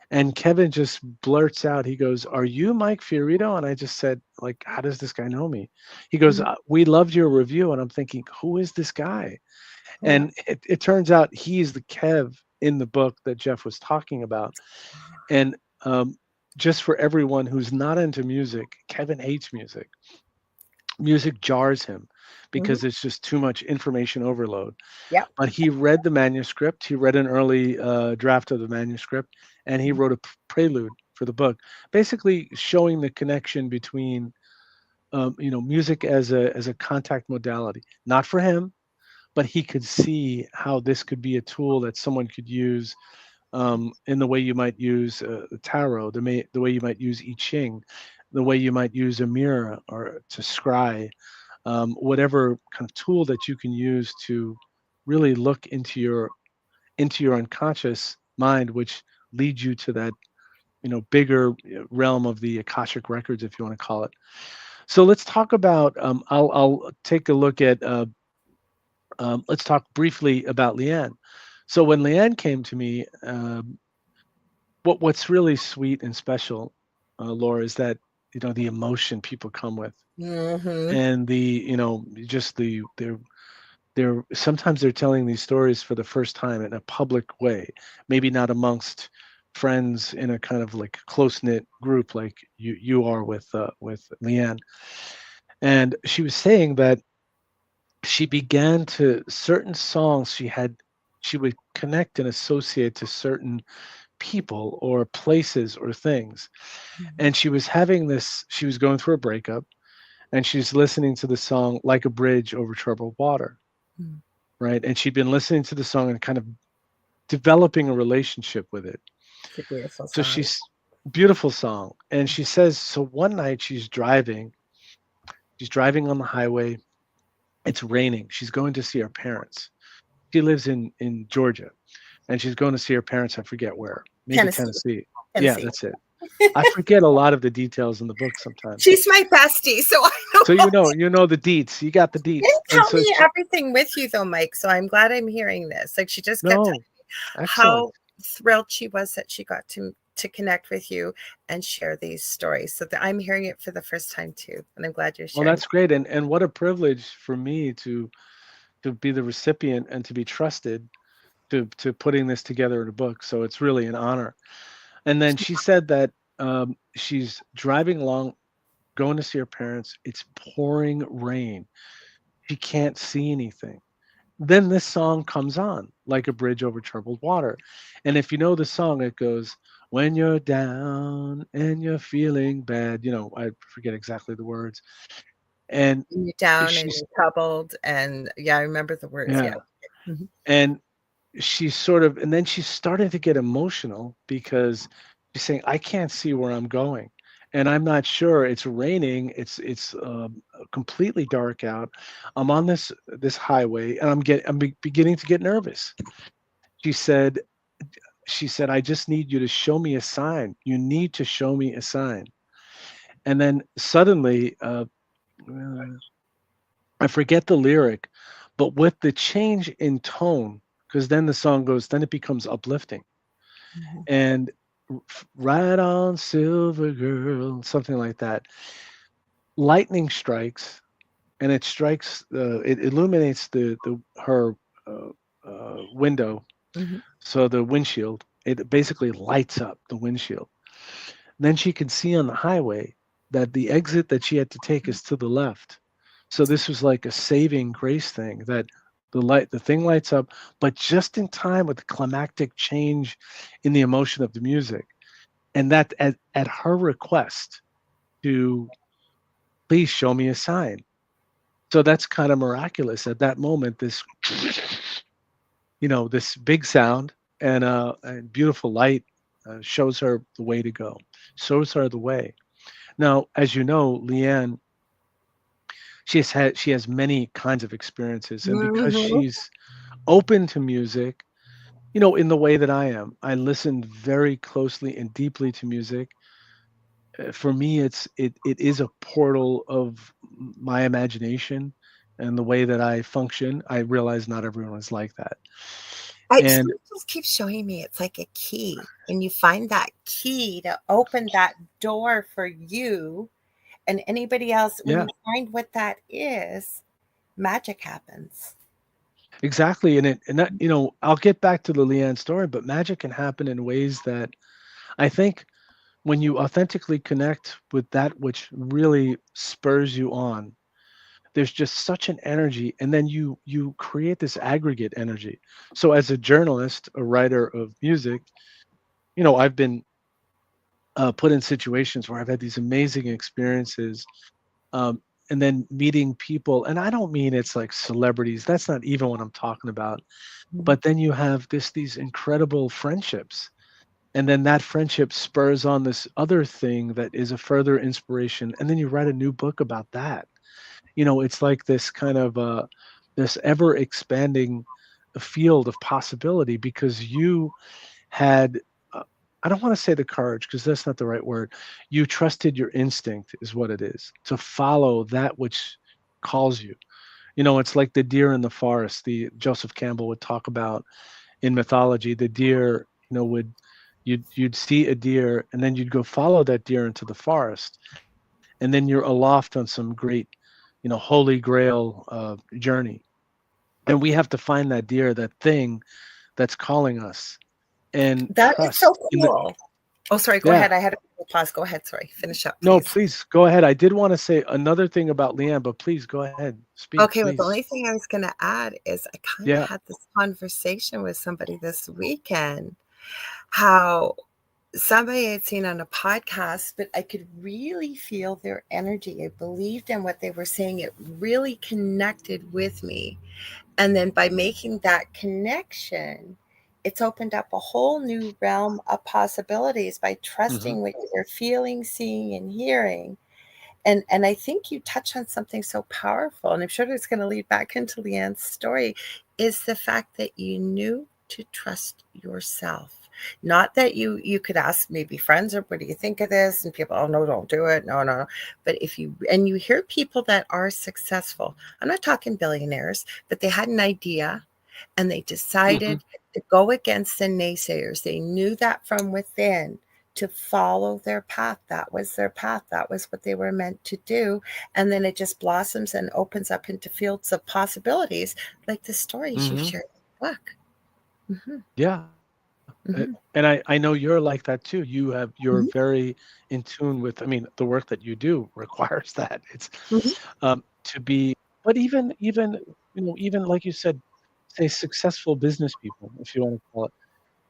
And Kevin just blurts out, he goes, "Are you Mike Fiorito?" And I just said, like, how does this guy know me? He goes, Mhm. "We loved your review." And I'm thinking, who is this guy? Yeah. And it turns out he's the Kev in the book that Jeff was talking about. And just for everyone who's not into music, Kevin hates music. Music jars him Mhm. because it's just too much information overload. Yep. But he read the manuscript. He read an early draft of the manuscript, and he wrote a prelude for the book, basically showing the connection between music as a contact modality. Not for him, but he could see how this could be a tool that someone could use in the way you might use the tarot, the way you might use I Ching, the way you might use a mirror or to scry, whatever kind of tool that you can use to really look into your unconscious mind, which leads you to that bigger realm of the akashic records, if you want to call it. So let's talk about. I'll take a look at. Let's talk briefly about Leanne. So when Leanne came to me, what's really sweet and special, Laura, is that the emotion people come with, Mhm. and just they're sometimes they're telling these stories for the first time in a public way, maybe not amongst friends in a kind of like close knit group like you are with Leanne. And she was saying that she began to certain songs she would connect and associate to certain people or places or things. Mhm. And she was going through a breakup, and she's listening to the song Like a Bridge Over Troubled Water, Mhm. right? And she'd been listening to the song and kind of developing a relationship with it. It's a beautiful So song. she's beautiful song. And she says, so one night she's driving on the highway. It's raining. She's going to see her parents. She lives in Georgia, and she's going to see her parents. I forget where, maybe Tennessee. Tennessee. Yeah, Tennessee. that's it. I forget a lot of the details in the book sometimes. She's my bestie, so I know. So you know the deets. You got the She deets. didn't And tell so me she, everything with you though, Mike. So I'm glad I'm hearing this. Like she just kept telling no, me excellent. how thrilled she was that she got to to connect with you and share these stories. So that I'm hearing it for the first time too, and I'm glad you're Well, sharing. that's great, and what a privilege for me to be the recipient and to be trusted to putting this together in a book. So it's really an honor. And then she said that she's driving along, going to see her parents. It's pouring rain. She can't see anything. Then this song comes on like a bridge over troubled water. And if you know the song, it goes, when you're down and you're feeling bad. I forget exactly the words. And You're down and she's, you're troubled, and yeah, I remember the words. Yeah. yeah. Mhm. And she's sort of, and then she's starting to get emotional because she's saying, I can't see where I'm going. And I'm not sure. It's raining. It's completely dark out. I'm on this highway, and I'm beginning to get nervous. She said, I just need you to show me a sign. You need to show me a sign. And then suddenly, I forget the lyric, but with the change in tone, because then the song goes, then it becomes uplifting. Mhm. And right on, silver girl, something like that. Lightning strikes, and it strikes. It illuminates the her window. Mhm. So the windshield, it basically lights up the windshield. Then she can see on the highway that the exit that she had to take is to the left. So this was like a saving grace thing that the thing lights up, but just in time with the climactic change in the emotion of the music. And that at her request to please show me a sign. So that's kind of miraculous. At that moment, this big sound and beautiful light shows her the way to go, shows her the way. Now, as you know, Leanne, she has many kinds of experiences, and because Mhm. she's open to music, in the way that I am, I listen very closely and deeply to music. For me, it is a portal of my imagination and the way that I function. I realize not everyone is like that, I and just keep showing me it's like a key. When you find that key to open that door for you and anybody else, when yeah, you find what that is, magic happens. exactly. And that, I'll get back to the Leanne story, but magic can happen in ways that I think when you authentically connect with that which really spurs you on, there's just such an energy, and then you create this aggregate energy. So as a journalist, a writer of music, I've been put in situations where I've had these amazing experiences, um, and then meeting people, and I don't mean it's like celebrities, that's not even what I'm talking about, Mhm. but then you have these incredible friendships, and then that friendship spurs on this other thing that is a further inspiration, and then you write a new book about that. It's like this kind of this ever expanding field of possibility because you had I don't want to say the courage because that's not the right word. You trusted your instinct is what it is, to follow that which calls you. It's like the deer in the forest. The Joseph Campbell would talk about in mythology. The deer, would you'd see a deer and then you'd go follow that deer into the forest, and then you're aloft on some great, holy grail journey. And we have to find that deer, that thing that's calling us, and That is so trust in the. cool. Oh, sorry. Go Yeah. ahead. I had a pause. Go ahead. Sorry. Finish up, No, please. please go ahead. I did want to say another thing about Leanne, but please go ahead. Speak, Okay. Well, the please. only thing I was going to add is I kind of Yeah. had this conversation with somebody this weekend, how somebody I'd seen on a podcast, but I could really feel their energy. I believed in what they were saying. It really connected with me. And then by making that connection, it's opened up a whole new realm of possibilities by Hmm. trusting what you're feeling, seeing, and hearing. And I think you touch on something so powerful, and I'm sure it's going to lead back into Leanne's story, is the fact that you knew to trust yourself. Not that you could ask maybe friends or what do you think of this, and people, oh no, don't do it, no, no, no. But if you and you hear people that are successful, I'm not talking billionaires, but they had an idea and they Hmm. decided to go against the naysayers. They knew that from within to follow their path. That was their path. That was what they were meant to do. And then it just blossoms and opens up into fields of possibilities, like the stories you've Hmm. shared in the book. Hmm. Yeah. Hmm. And I know you're like that too. You're Hmm. very in tune with, I mean, the work that you do requires that. It's Hmm. to be, but even even like you said, say successful business people, if you want to call it,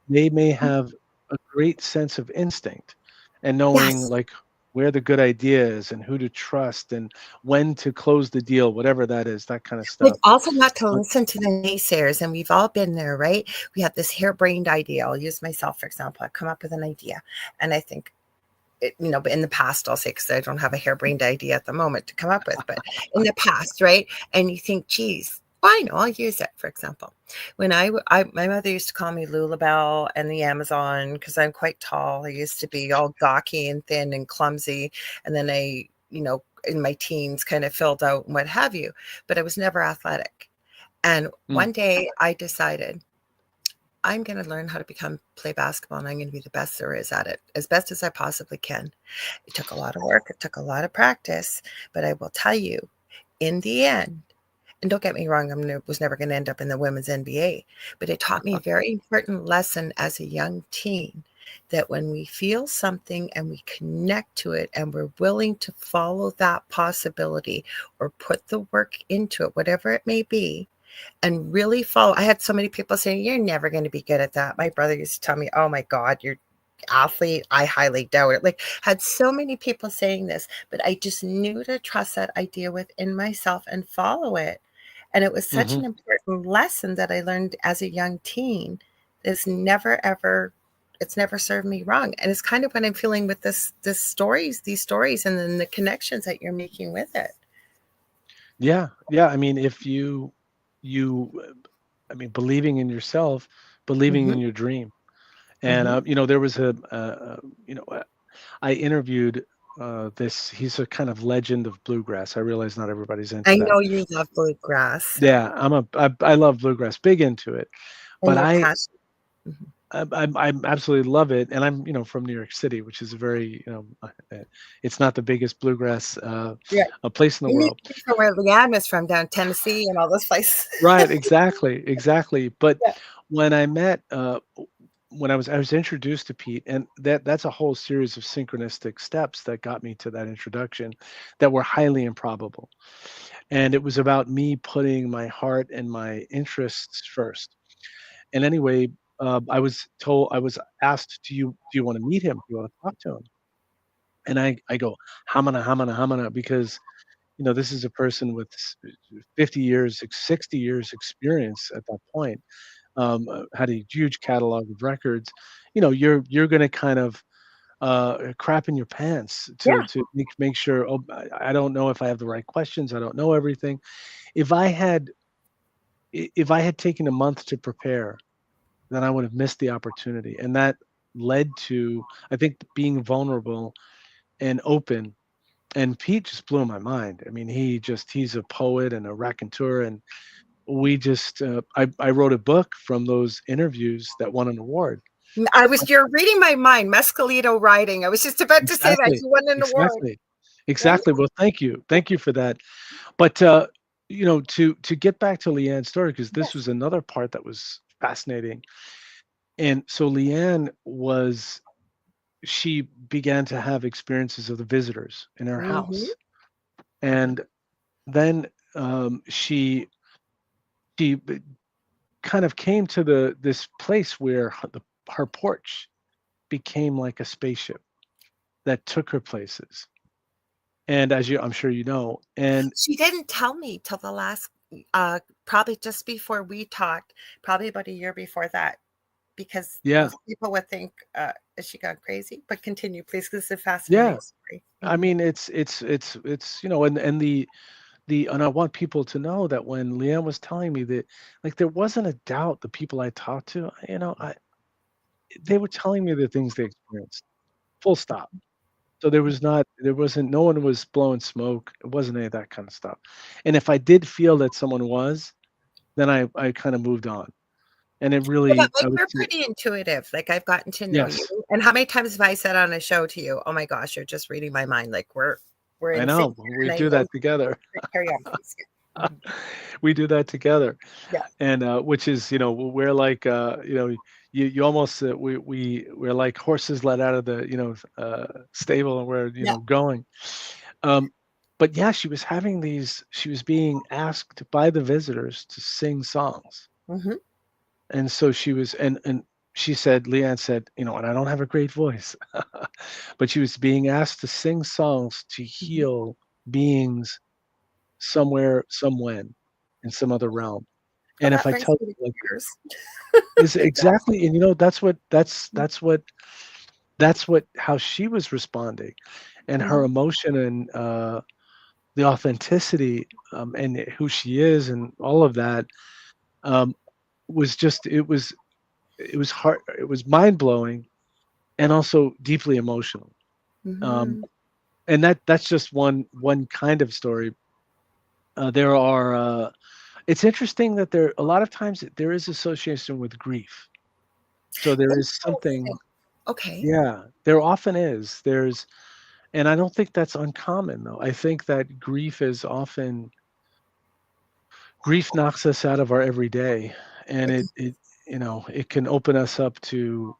they may have a great sense of instinct and knowing Yes. like where the good idea is and who to trust and when to close the deal, whatever that is, that kind of But stuff. also not to But listen to the naysayers, and we've all been there, right? We have this harebrained idea. I'll use myself, for example. I come up with an idea, and I think, but in the past, I'll say, because I don't have a harebrained idea at the moment to come up with, but in the past, right? And you think, geez, well, I know, I'll use it, for example. When my mother used to call me Lulabelle and the Amazon because I'm quite tall. I used to be all gawky and thin and clumsy. And then in my teens kind of filled out and what have you, but I was never athletic. And mm, one day I decided I'm going to learn how to play basketball, and I'm going to be the best there is at it, as best as I possibly can. It took a lot of work. It took a lot of practice, but I will tell you, in the end, and don't get me wrong, was never going to end up in the women's NBA, but it taught me a very important lesson as a young teen that when we feel something and we connect to it and we're willing to follow that possibility or put the work into it, whatever it may be, and really follow. I had so many people saying, "You're never going to be good at that." My brother used to tell me, "Oh my God, you're athlete." I highly doubt it. Like, had so many people saying this, but I just knew to trust that idea within myself and follow it. And it was such mhm. an important lesson that I learned as a young teen. It's never ever it's never served me wrong. And it's kind of what I'm feeling with these stories and then the connections that you're making with it. Yeah, yeah. I mean, if you I mean, believing in yourself, believing in Hmm. your dream. And Hmm. there was I interviewed this. He's a kind of legend of bluegrass. I realize not everybody's into I that. know you love bluegrass Yeah, I love bluegrass, big into it. and But your passion. Mhm. I absolutely love it, and I'm from New York City, which is a very it's not the biggest bluegrass Yeah. place in the You need world. to be from where Leanne is from, down Tennessee and all those places. Right, exactly, exactly. But Yeah. when I met, when I was introduced to Pete, and that's a whole series of synchronistic steps that got me to that introduction, that were highly improbable, and it was about me putting my heart and my interests first. And anyway, I was asked, do you want to meet him? Do you want to talk to him? And I go, hamana, hamana, hamana, because this is a person with 50 years, 60 years experience at that point, had a huge catalog of records. You're going to kind of crap in your pants to Yeah. to make sure. Oh, I don't know if I have the right questions. I don't know everything. If I had if I had taken a month to prepare, then I would have missed the opportunity, and that led to, I think, being vulnerable and open. And Pete just blew my mind. I mean, he's a poet and a raconteur, and we just I wrote a book from those interviews that won an award. You're reading my mind, Mescalito writing. I was just about to say that Exactly, you won an award. exactly, Yeah. exactly. Well, thank you for that. But to get back to Leanne's story, because this Yes. was another part that was fascinating. And so Leanne was she began to have experiences of the visitors in her Mhm. house, Mhm. and then she kind of came to this place where her porch became like a spaceship that took her places. And as I'm sure you know, and She didn't tell me till the last, probably just before we talked, probably about a year before that, because yeah, most people would think, "Is she gone crazy?" But continue, please, 'cause it's a yeah. fascinating story. I Mhm. mean, it's and I want people to know that when Leanne was telling me that, like, there wasn't a doubt. The people I talked to, they were telling me the things they experienced. Full stop. So there wasn't, no one was blowing smoke. It wasn't any of that kind of stuff. And if I did feel that someone was, then I kind of moved on. And it Well, but, really, like, I would you're say, pretty intuitive, like, I've gotten to know you, yes, and how many times have I said on a show to you, "Oh my gosh, you're just reading my mind, like, we're I in sync know here," we and I do know that together. carry on, please. Yeah. Mhm. We do that together. Yeah. And which is, we're like, you almost, we're like horses let out of the, stable, and we're, Yeah. going. Um, but yeah, she was being asked by the visitors to sing songs. Mhm. And so she was, and she said, Leanne said, and I don't have a great voice, but she was being asked to sing songs to Mhm. heal beings somewhere, somewhen, in some other realm. Well, And if that I brings tell me to you, like, tears. is It does. exactly, and that's what how she was responding, and her Mhm. emotion, and the authenticity, and who she is, and all of that, um, was just, it was hard, it was mind blowing, and also deeply emotional. Um, Mhm. and that's just one kind of story. There are it's interesting that there a lot of times there is association with grief. So there is something, Interesting. Okay. yeah, there often is. And I don't think that's uncommon though. I think that grief knocks us out of our everyday, and It it can open us up to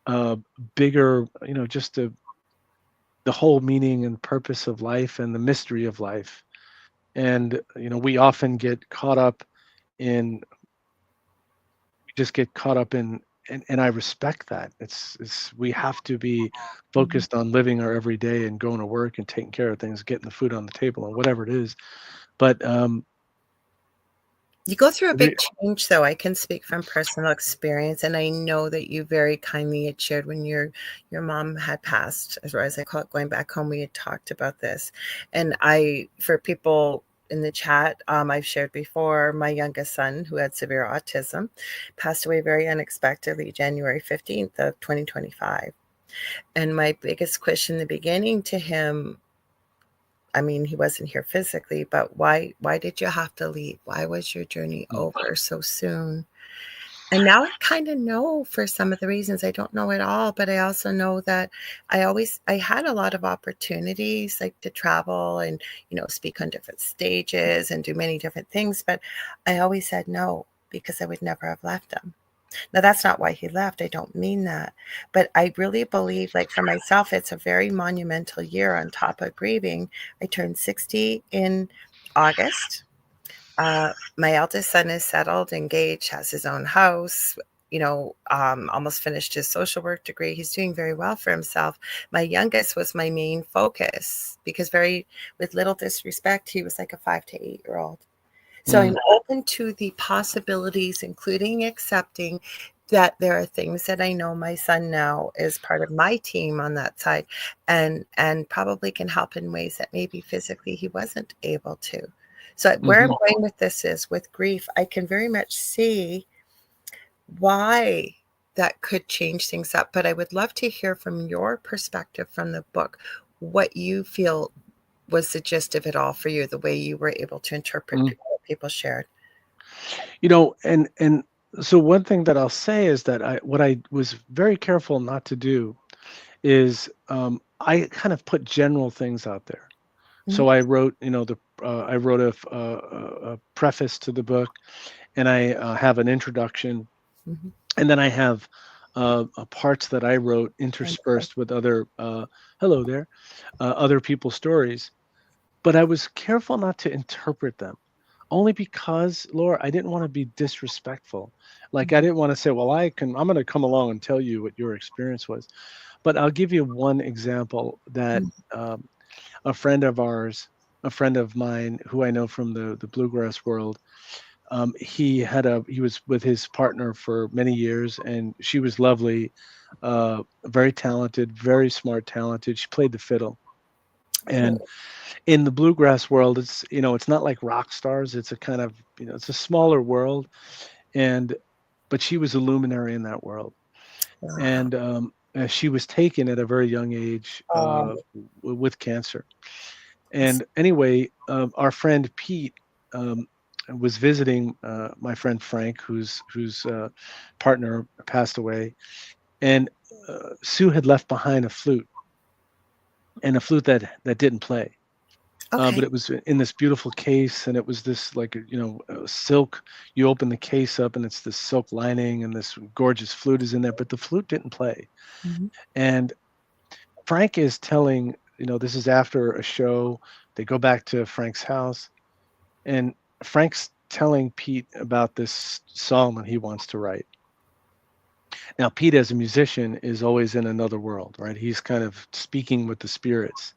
uh bigger, just the whole meaning and purpose of life and the mystery of life. And we often get caught up in we just get caught up in, and I respect that. It's we have to be Mhm. focused on living our everyday and going to work and taking care of things, getting the food on the table and whatever it is. But You go through a we big change, though. I can speak from personal experience, and I know that you very kindly had shared when your mom had passed, or as I call it, going back home. We had talked about this, and for people in the chat, I've shared before. My youngest son, who had severe autism, passed away very unexpectedly, January 15th of 2025. And my biggest question in the beginning to him, I mean, he wasn't here physically, but why did you have to leave? Why was your journey mm, over so soon? And now I kind of know for some of the reasons. I don't know it all, but I also know that I had a lot of opportunities like to travel and, speak on different stages and do many different things, but I always said no because I would never have left him. Now, that's not why he left. I don't mean that. But I really believe, like for myself, it's a very monumental year on top of grieving. I turned 60 in August. My eldest son is settled, engaged, has his own house, almost finished his social work degree. He's doing very well for himself. My youngest was my main focus because, with little disrespect, he was like a 5 to 8 year old. So mm, I'm open to the possibilities, including accepting that there are things that I know my son now is part of my team on that side and probably can help in ways that maybe physically he wasn't able to. So where I'm mhm, going with this is with grief, I can very much see why that could change things up. But I would love to hear from your perspective from the book what you feel was the gist of it all for you, the way you were able to interpret mm. what people shared. And so one thing that I'll say is that what I was very careful not to do is, I kind of put general things out there. Mhm, So I wrote a preface to the book, and I have an introduction, mhm. and then I have parts that I wrote Wonderful. interspersed with other, hello there, other people's stories. But I was careful not to interpret them, only because, Laura, I didn't want to be disrespectful. Like, I Mhm, didn't want to say, well, I'm going to come along and tell you what your experience was. But I'll give you one example that, mhm, um, a friend of ours, a friend of mine who I know from the bluegrass world, he was with his partner for many years, and she was lovely, very talented, very smart, talented. She played the fiddle. And mhm. in the bluegrass world, it's not like rock stars. It's a kind of, it's a smaller world. And but she was a luminary in that world. Wow. And she was taken at a very young age, Um, with cancer. And anyway, our friend Pete, um, was visiting my friend Frank, whose partner passed away, and Sue had left behind a flute, and a flute that didn't play. But Okay. it was in this beautiful case, and it was this like silk. You open the case up, and it's this silk lining, and this gorgeous flute is in there, but the flute didn't play. Mhm. And Frank is telling, this is after a show. They go back to Frank's house, and Frank's telling Pete about this song that he wants to write. Now, Pete, as a musician, is always in another world, right? He's kind of speaking with the spirits.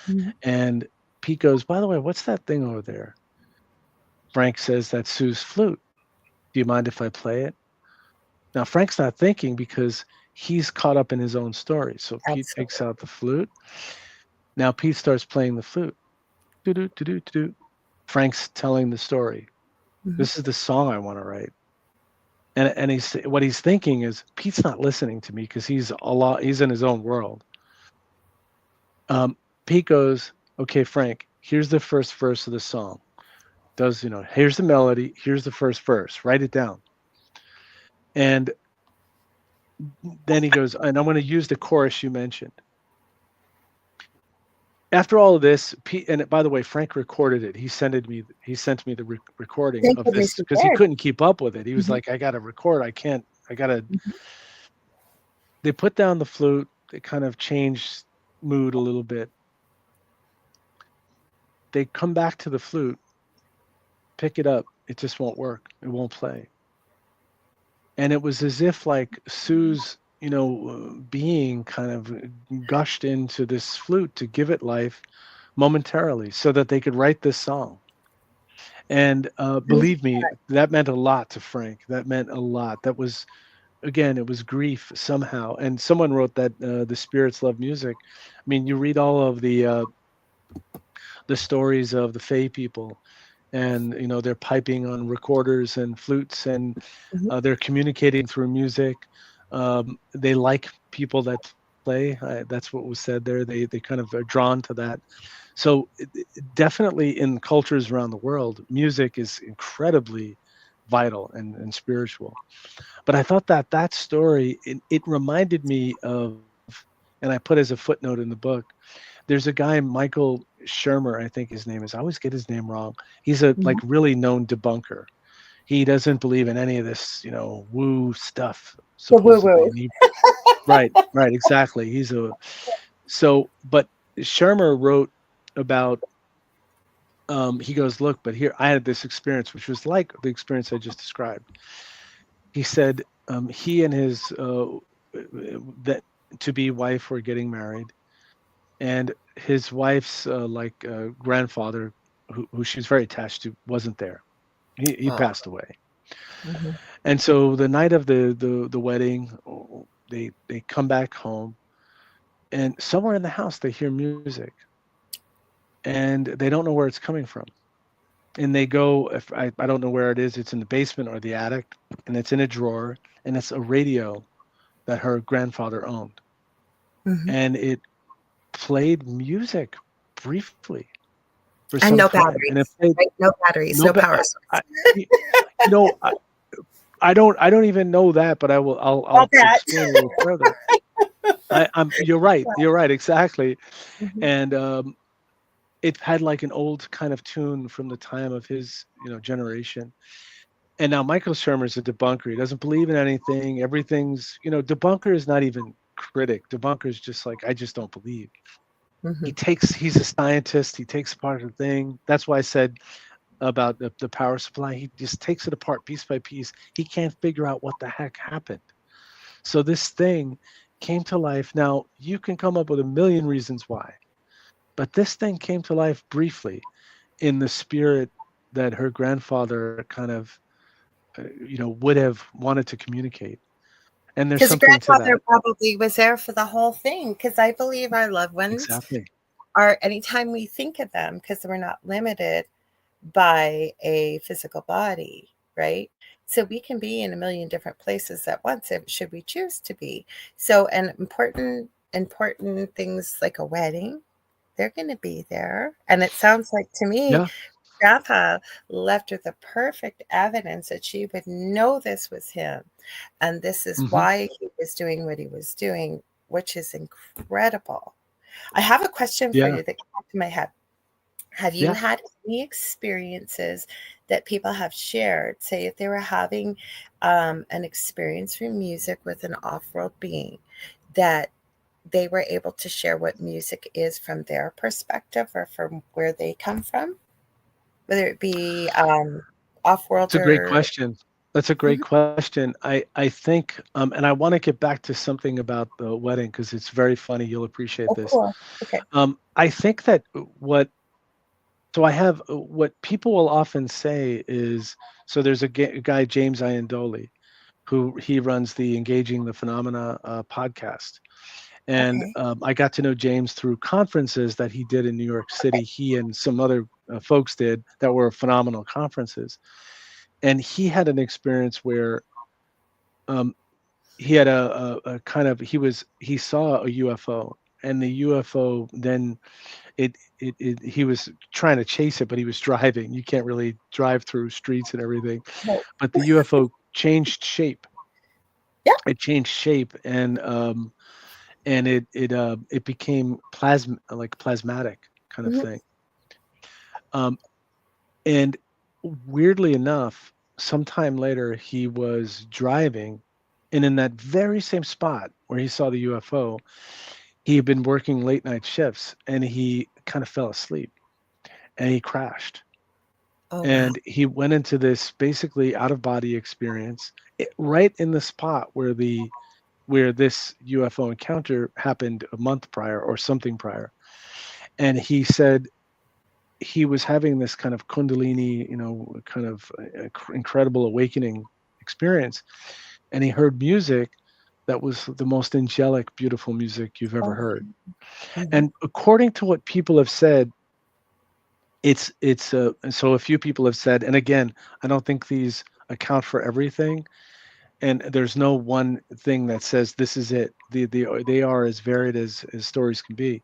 Mhm. And Pete goes, "By the way, what's that thing over there?" Frank says, "That's Sue's flute. Do you mind if I play it?" Now, Frank's not thinking because he's caught up in his own story. So Pete takes Absolutely. out the flute. Now Pete starts playing the flute. Do-do, do-do, do-do. Frank's telling the story. Mhm. This is the song I want to write. And what he's thinking is Pete's not listening to me because he's in his own world. Pete goes, "Okay, Frank, here's the first verse of the song. Here's the melody, here's the first verse. Write it down." And then he goes, "And I'm going to use the chorus you mentioned." After all of this, Pete, and by the way, Frank recorded it. He sent me the recording Thank of goodness this you because he did. couldn't keep up with it. He was Mhm. like, "I got to record. I can't. I got to." Mhm. They put down the flute. They kind of changed mood a little bit. They come back to the flute, pick it up. It just won't work. It won't play. And it was as if like Sue's, being kind of gushed into this flute to give it life momentarily so that they could write this song. And believe me, that meant a lot to Frank. That meant a lot. That was, again, it was grief somehow. And someone wrote that the spirits love music. I mean, you read all of the stories of the Fey people, and they're piping on recorders and flutes, and Mhm. they're communicating through music. They like people that play. That's what was said there. They kind of are drawn to that. So definitely in cultures around the world, music is incredibly vital and spiritual. But I thought that story, it reminded me of, and I put as a footnote in the book, there's a guy, Michael Shermer, I think his name is. I always get his name wrong. He's a like Mhm. really known debunker. He doesn't believe in any of this, woo stuff, The woo supposedly. woo. And right, exactly. But Shermer wrote about, he goes, "Look, but here I had this experience, which was like the experience I just described." He said he and his that to be wife were getting married, and his wife's grandfather, who she was very attached to, wasn't there. He Oh. passed away. Mhm. And so the night of the wedding, they come back home, and somewhere in the house they hear music, and they don't know where it's coming from. And they go, if I don't know where it is. It's in the basement or the attic, and it's in a drawer, and it's a radio that her grandfather owned, Mhm. and it played music briefly for some And no time, and it batteries, played right? No batteries, no, no but power I source. you you know, I don't even know that, but All I'll that. explain a little further. You're right, exactly. Mhm. And it had like an old kind of tune from the time of his, generation. And now Michael Shermer's a debunker. He doesn't believe in anything. Everything's, debunker is not even critic. Debunker is just like, I just don't believe. Mhm. He's a scientist. He takes apart the thing. That's why I said about the power supply. He just takes it apart piece by piece. He can't figure out what the heck happened. So this thing came to life. Now you can come up with a million reasons why, but this thing came to life briefly in the spirit that her grandfather kind of, would have wanted to communicate. And there's Because something to grandfather that. probably was there for the whole thing. Because I believe our loved ones Exactly. are, anytime we think of them, because we're not limited by a physical body, right? So we can be in a million different places at once if should we choose to be. So and important things like a wedding, they're going to be there. And it sounds like to me Yeah. grandpa left her the perfect evidence that she would know this was him. And this is Hmm. why he was doing what he was doing, which is incredible. I have a question for Yeah, you that came to my head. Have you yeah. had any experiences that people have shared? Say, if they were having an experience through music with an off world being, that they were able to share what music is from their perspective or from where they come from, whether it be off world It's a great or. question. That's a great Mhm. question. I think, and I want to get back to something about the wedding because it's very funny. You'll appreciate Oh, this. cool. Okay. I think that what so I have what people will often say is so there's a guy James Iandoli who he runs the Engaging the Phenomena podcast. And Okay. I got to know James through conferences that he did in New York City. He and some other folks did that were phenomenal conferences. And he had an experience where um, he had a kind of he saw a UFO, and the UFO then he was trying to chase it, but he was driving. You can't really drive through streets and everything. No. But the UFO changed shape. Yeah. It changed shape, and it became plasmatic kind of Hmm. thing. Um, and weirdly enough, sometime later he was driving, and in that very same spot where he saw the UFO, he had been working late night shifts, and he kind of fell asleep, and he crashed, Oh, wow. and he went into this basically out of body experience right in the spot where this UFO encounter happened a month prior or something prior. And he said he was having this kind of kundalini, kind of incredible awakening experience. And he heard music that was the most angelic, beautiful music you've ever Oh, heard. mhm. And according to what people have said, so a few people have said, and again, I don't think these account for everything, and there's no one thing that says this is it. They are as varied as stories can be.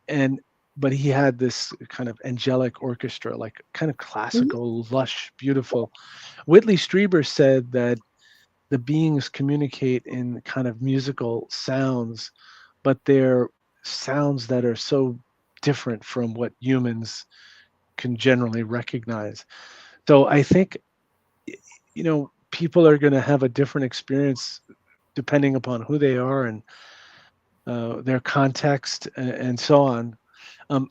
And but he had this kind of angelic orchestra, like kind of Mhm. classical, lush, beautiful. Whitley Strieber said that the beings communicate in kind of musical sounds, but they're sounds that are so different from what humans can generally recognize. So I think people are going to have a different experience depending upon who they are and their context and so on.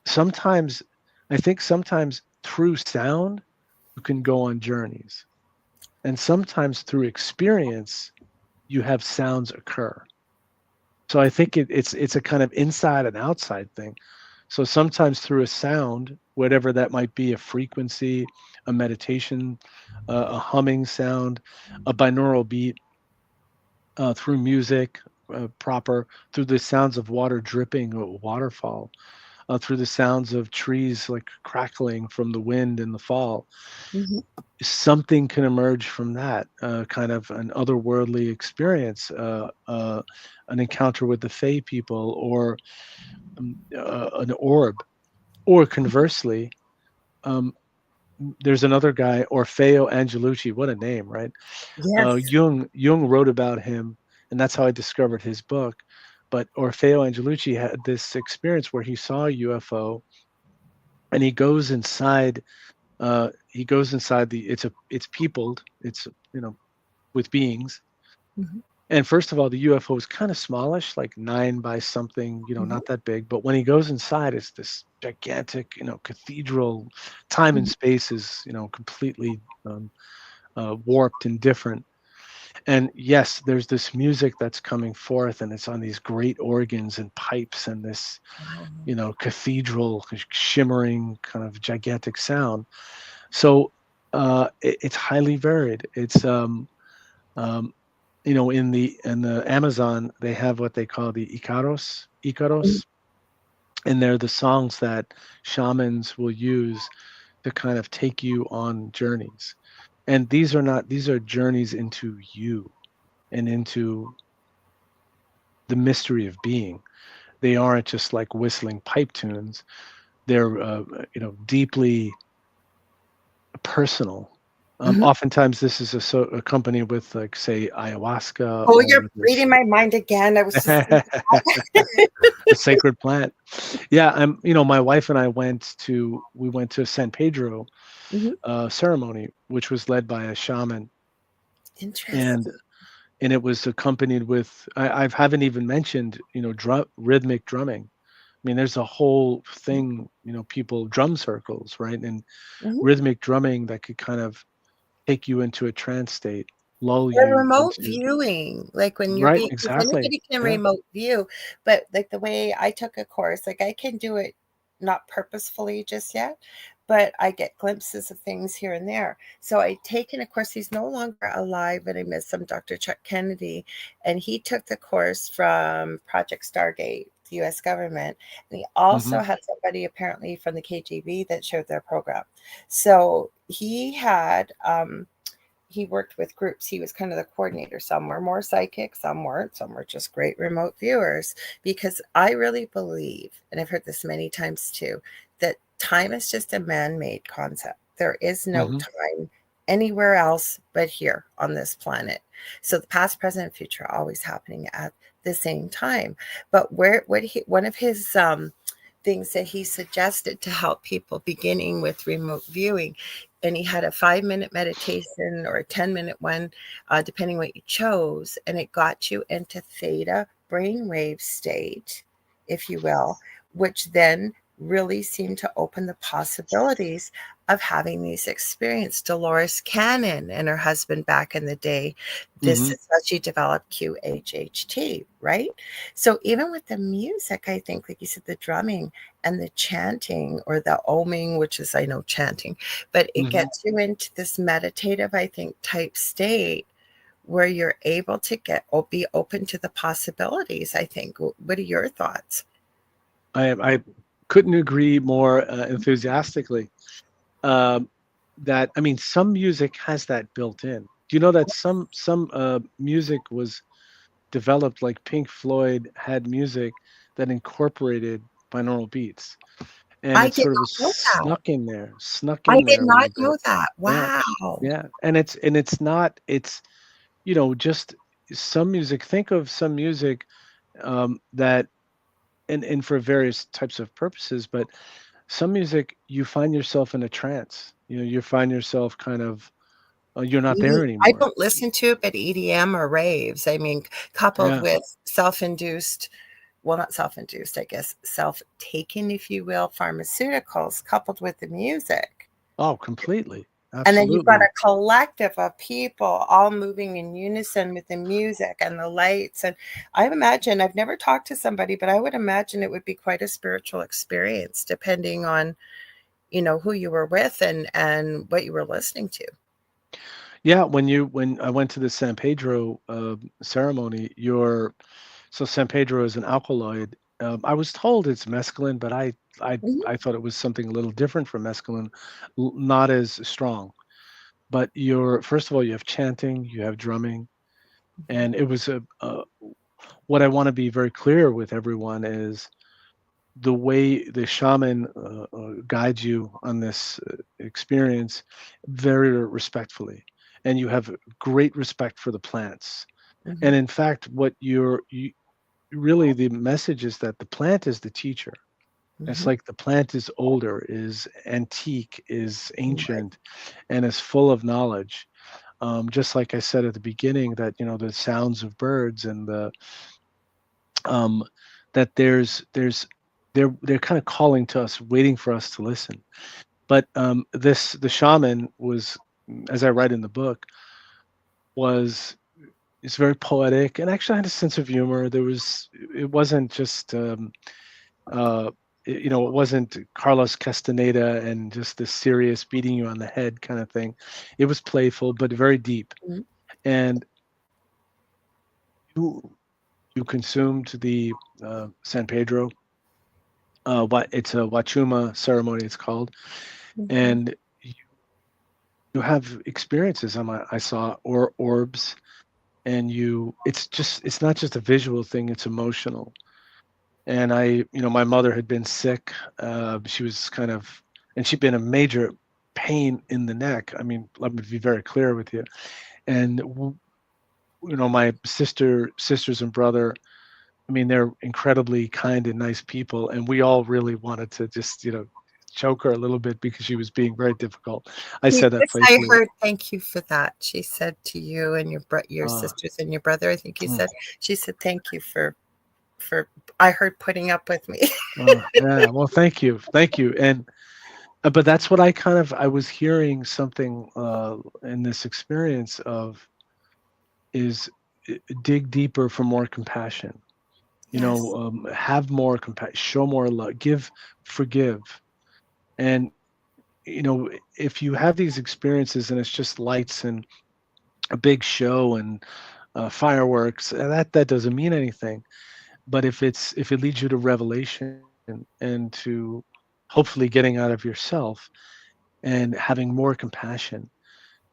Sometimes, I think sometimes through sound, you can go on journeys. And sometimes through experience, you have sounds occur. So I think it's a kind of inside and outside thing. So sometimes through a sound, whatever that might be, a frequency, a meditation, a humming sound, a binaural beat, through music, proper, through the sounds of water dripping, a waterfall, through the sounds of trees like crackling from the wind in the fall. Mhm. Something can emerge from that, kind of an otherworldly experience, an encounter with the Fey people, or an orb. Or conversely, um, there's another guy, Orfeo Angelucci. What a name, right? Yes. Jung wrote about him, and that's how I discovered his book. But Orfeo Angelucci had this experience where he saw a UFO, and he goes inside it's peopled, it's with beings. Mhm. And first of all, the UFO is kind of smallish, like 9 by something, Mhm. not that big. But when he goes inside, it's this gigantic, cathedral. Time and Mhm. space is, completely warped and different. And yes, there's this music that's coming forth, and it's on these great organs and pipes, and this, Wow. cathedral shimmering kind of gigantic sound. So it's highly varied. It's um, in the Amazon, they have what they call the Mhm. Icaros, and they're the songs that shamans will use to kind of take you on journeys. And these are journeys into you and into the mystery of being. They aren't just like whistling pipe tunes. They're deeply personal. Mhm. Oftentimes, this is accompanied with, like, say, ayahuasca Oh, or you're this reading my mind again. I was just thinking that. a sacred plant. Yeah, my wife and I we went to San Pedro Mhm. ceremony, which was led by a shaman, and Interesting. and it was accompanied with I haven't even mentioned rhythmic drumming. I mean, there's a whole thing, people drum circles, right? And Mhm. rhythmic drumming that could kind of take you into a trance state, lull Or you remote into viewing, like when you're right, being, because exactly. anybody can Yeah. remote view, but like the way I took a course, like I can do it not purposefully just yet, but I get glimpses of things here and there. So I taken a course. He's no longer alive, but I miss him, Dr. Chuck Kennedy, and he took the course from Project Stargate, the U.S. government, and he Hmm. also had somebody apparently from the KGB that showed their program. So he worked with groups. He was kind of the coordinator. Some were more psychic, some weren't, some were just great remote viewers. Because I really believe, and I've heard this many times too, that time is just a man made concept. There is no Hmm. time anywhere else but here on this planet. So the past, present, future are always happening at the same time. But one of his things that he suggested to help people beginning with remote viewing, and he had a 5-minute meditation or a 10-minute one, depending what you chose, and it got you into theta brainwave state, if you will, which then really seemed to open the possibilities of having these experiences. Dolores Cannon and her husband back in the day, this Hmm. is how she developed QHHT, right? So even with the music, I think, like you said, the drumming and the chanting or the oming, which is, I know, chanting, but it Hmm. gets you into this meditative, I think, type state where you're able to be open to the possibilities, I think. What are your thoughts? I couldn't agree more enthusiastically. Um, that I mean, some music has that built in. Do you know that some music was developed, like Pink Floyd had music that incorporated binaural beats, and I it did sort of not was know that. snuck I in did there a not little bit. know that. Yeah, Wow. yeah, and it's just some music. Think of some music that and for various types of purposes, but some music you find yourself in a trance. You find yourself kind of you're not there I anymore. don't listen to it, but EDM or raves, I mean, coupled Yeah. with self-induced, well, not self-induced, I guess, self-taken, if you will, pharmaceuticals coupled with the music. Oh, completely. And then you've got Absolutely. a collective of people all moving in unison with the music and the lights. And I imagine, I've never talked to somebody, but I would imagine it would be quite a spiritual experience depending on, who you were with and what you were listening to. Yeah, when I went to the San Pedro ceremony, so San Pedro is an alkaloid. I was told it's mescaline, but I Mhm, I thought it was something a little different from mescaline, not as strong. But you're first of all, you have chanting, you have drumming, mhm, and it was what I want to be very clear with everyone is the way the shaman guides you on this experience very respectfully, and you have great respect for the plants. mhm, And in fact, really the message is that the plant is the teacher. It's mhm. like the plant is older, is antique, is Right. ancient, and is full of knowledge. Just like I said at the beginning, that the sounds of birds and the um, that they're kind of calling to us, waiting for us to listen. But the shaman was, as I write in the book, was is very poetic and actually had a sense of humor. It wasn't just uh, it wasn't Carlos Castaneda and just the serious beating you on the head kind of thing. It was playful but very deep. Mhm, And you you consumed the San Pedro. What it's a Wachuma ceremony, it's called, mhm, and you have experiences. I saw orbs, and it's not just a visual thing; it's emotional. And my mother had been sick. She was kind of, and she'd been a major. pain in the neck. I mean, let me be very clear with you. And my sisters and brother, I mean, they're incredibly kind and nice people, and we all really wanted to just, choke her a little bit because she was being very difficult. I said that Yes, I playfully. heard thank you for that. She said to you and your Uh, sisters and your brother, I think you mm, said, she said thank you for I heard putting up with me. yeah, well, thank you. And but that's what I was hearing something in this experience of is dig deeper for more compassion. Yes. Have more compassion, show more love, forgive. And if you have these experiences and it's just lights and a big show and fireworks, that doesn't mean anything. But if it leads you to revelation and to hopefully getting out of yourself and having more compassion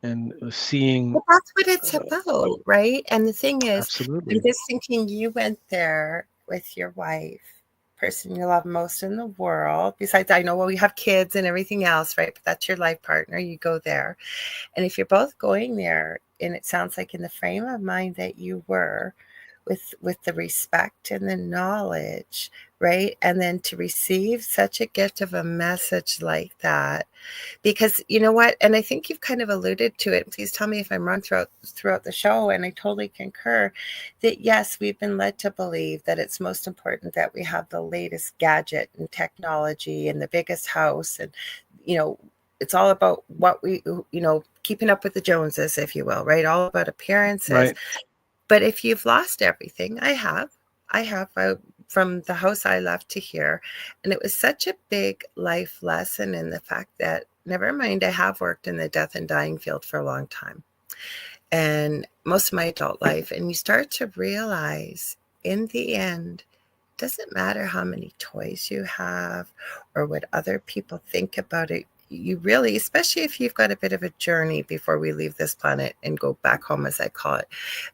and seeing, Well, that's what it's uh, about, right? And the thing is, I'm absolutely. just thinking you went there with your wife, person you love most in the world. Besides, I know, well, you have kids and everything else, right? But that's your life partner. You go there. And if you're both going there, and it sounds like in the frame of mind that you were, with the respect and the knowledge, right? And then to receive such a gift of a message like that, because you know what, and I think you've kind of alluded to it, please tell me if I'm wrong, throughout the show, and I totally concur that yes, we've been led to believe that it's most important that we have the latest gadget and technology and the biggest house, and you know it's all about what we, keeping up with the Joneses, if you will, right? All about appearances. Right. But if you've lost everything, I have from the house I left to here. And it was such a big life lesson in the fact that, never mind, I have worked in the death and dying field for a long time and most of my adult life. And you start to realize in the end, it doesn't matter how many toys you have or what other people think about it. You really, especially if you've got a bit of a journey before we leave this planet and go back home, as I call it,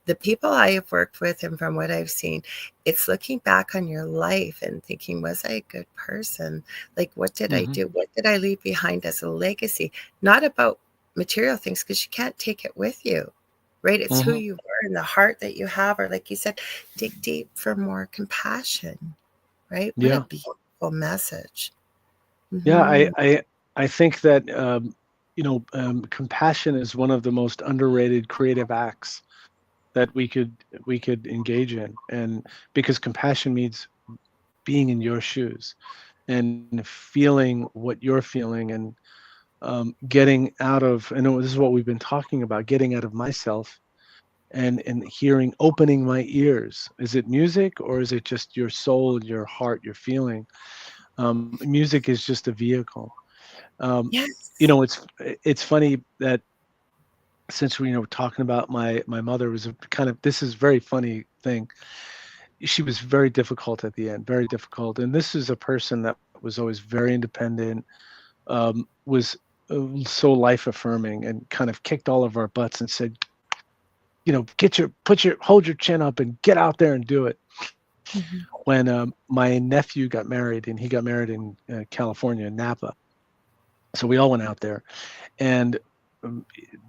the people I have worked with and from what I've seen, it's looking back on your life and thinking, was I a good person? Like, what did I Hmm. do? What did I leave behind as a legacy? Not about material things, because you can't take it with you, right? It's who Hmm. you were and the heart that you have, or like you said, dig deep for more compassion, right? What a Yeah. beautiful message. Yeah. Hmm. I think that compassion is one of the most underrated creative acts that we could engage in, and because compassion means being in your shoes and feeling what you're feeling, and getting out of, I know this is what we've been talking about, getting out of myself and hearing, opening my ears. Is it music or is it just your soul, your heart, your feeling? Music is just a vehicle. um, Yes. it's funny that since we were talking about my mother, was a kind of, this is very funny thing. She was very difficult at the end, very difficult, and this is a person that was always very independent, was so life affirming, and kind of kicked all of our butts and said, hold your chin up and get out there and do it. Hmm. When my nephew got married, and he got married in California, in Napa, so we all went out there, and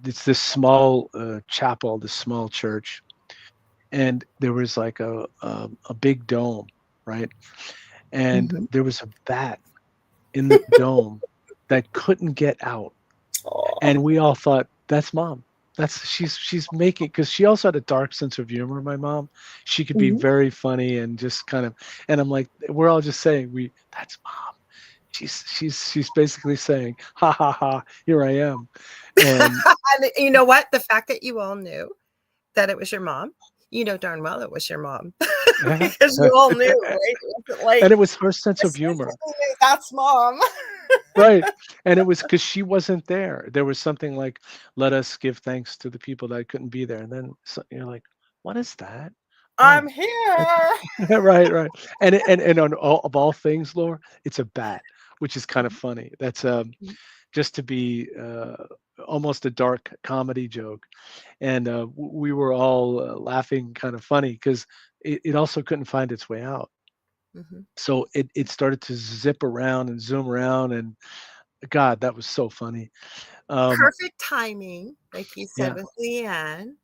it's this small chapel, this small church, and there was like a big dome, right? And Hmm. there was a bat in the dome that couldn't get out, Oh. and we all thought, that's mom. That's she's making, because she also had a dark sense of humor. My mom, she could be Hmm. very funny and just kind of, and I'm like, we're all just saying, that's mom. She's basically saying, ha ha ha, here I am. And And you know what? The fact that you all knew that it was your mom, you know darn well it was your mom. Because you all knew, right? It wasn't like, and it was her sense of humor. specifically knew that's mom. Right. And it was because she wasn't there. There was something like, let us give thanks to the people that couldn't be there. And then you're like, what is that? I'm Oh, that's here. right, right. And on of all things, Laura, it's a bat, which is kind of funny. That's just to be almost a dark comedy joke. And we were all laughing kind of funny because it also couldn't find its way out. Mhm. So it started to zip around and zoom around, and God, that was so funny. Um, Perfect timing, like you said yeah, with Leanne,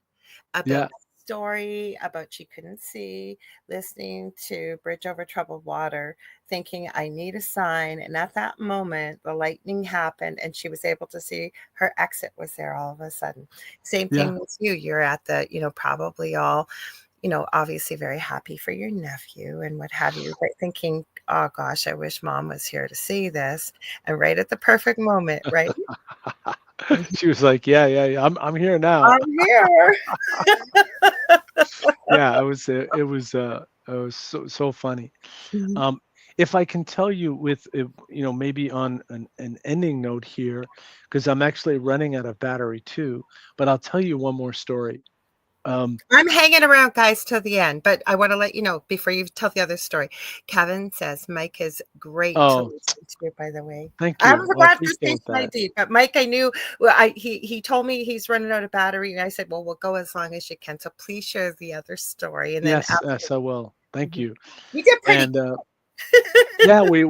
about yeah, the story about she couldn't see, listening to Bridge Over Troubled Water, thinking, I need a sign. And at that moment, the lightning happened and she was able to see her exit was there all of a sudden. Same yeah. thing with you. You're at the, probably all, obviously very happy for your nephew and what have you, but thinking, oh gosh, I wish mom was here to see this. And right at the perfect moment, right? Mhm. She was like, "Yeah, yeah, yeah. I'm here now." I'm here. Yeah, it was so funny. Mhm. Um, if I can tell you with maybe on an ending note here, because I'm actually running out of battery too, but I'll tell you one more story. Um, I'm hanging around, guys, till the end, but I want to let you know before you tell the other story. Kevin says Mike is great to oh, listen to, by the way. thank I haven't you. Well, I forgot the appreciate station that. ID, but Mike, I knew. Well, he told me he's running out of battery, and I said, "Well, we'll go as long as you can." So please share the other story, and then Yes, after yes, I will. Thank Mhm. you. You did pretty And yeah, we're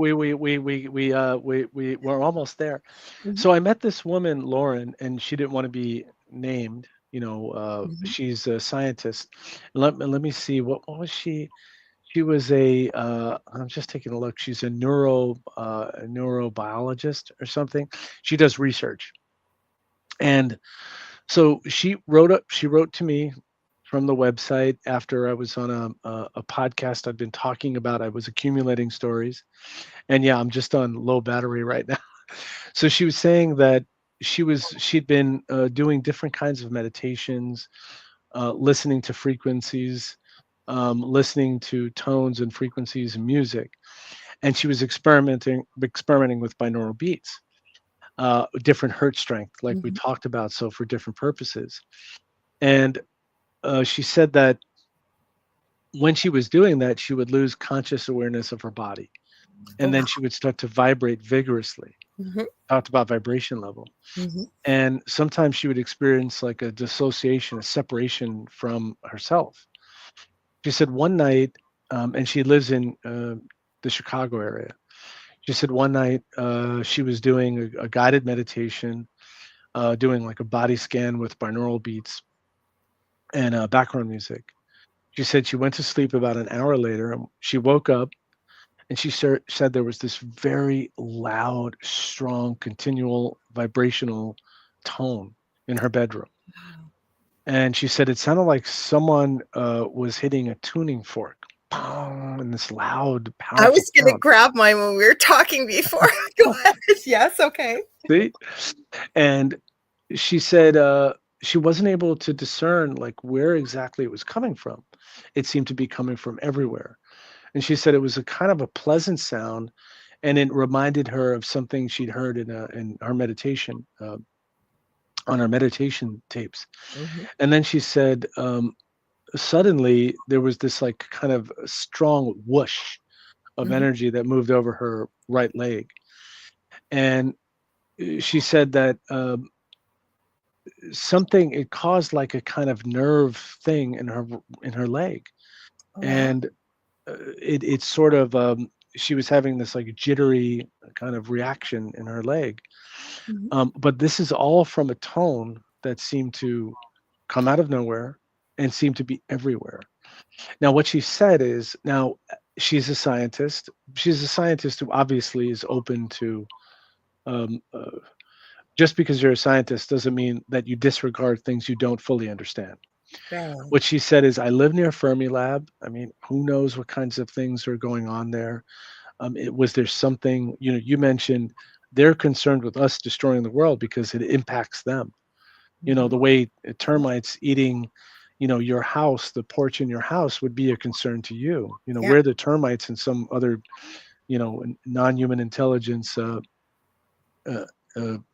almost there. good. So I met this woman, Lauren, and she didn't want to be named. Mhm, She's a scientist. Let me see. What was she? She was a. I'm just taking a look. She's a neurobiologist or something. She does research, and so she wrote to me from the website after I was on a podcast I've been talking about. I was accumulating stories, and yeah, I'm just on low battery right now. So she was saying that she'd been doing different kinds of meditations, listening to frequencies, listening to tones and frequencies and music, and she was experimenting with binaural beats, different hertz strength, like we mhm. talked about, so for different purposes. And she said that when she was doing that, she would lose conscious awareness of her body, Oh, and wow. then she would start to vibrate vigorously. Mhm, Talked about vibration level. mhm. And sometimes she would experience like a dissociation, a separation from herself. She said one night, and she lives in the Chicago area. She said one night she was doing a guided meditation, doing like a body scan with binaural beats and background music. She said she went to sleep about an hour later. And she woke up and said there was this very loud, strong, continual vibrational tone in her bedroom. Wow. And she said it sounded like someone was hitting a tuning fork, "Pong," and this loud, I powerful was gonna sound. grab mine when we were talking before. Go ahead. Yes, okay. See? And she said she wasn't able to discern like where exactly it was coming from. It seemed to be coming from everywhere. And she said it was a kind of a pleasant sound, and it reminded her of something she'd heard in her meditation on her meditation tapes. Mhm, And then she said suddenly there was this like kind of strong whoosh of mhm. energy that moved over her right leg, and she said that something it caused like a kind of nerve thing in her leg, Oh, wow. and it sort of she was having this like jittery kind of reaction in her leg, Mhm. but this is all from a tone that seemed to come out of nowhere and seemed to be everywhere. Now, what she said is now she's a scientist. She's a scientist who obviously is open to um, just because you're a scientist doesn't mean that you disregard things you don't fully understand. Right. What she said is, I live near Fermilab. I mean, who knows what kinds of things are going on there? Was there something, you mentioned they're concerned with us destroying the world because it impacts them. Mhm. The way Yeah, termites eating your house, the porch in your house would be a concern to you. yeah. Where the termites and some other non-human intelligence uh,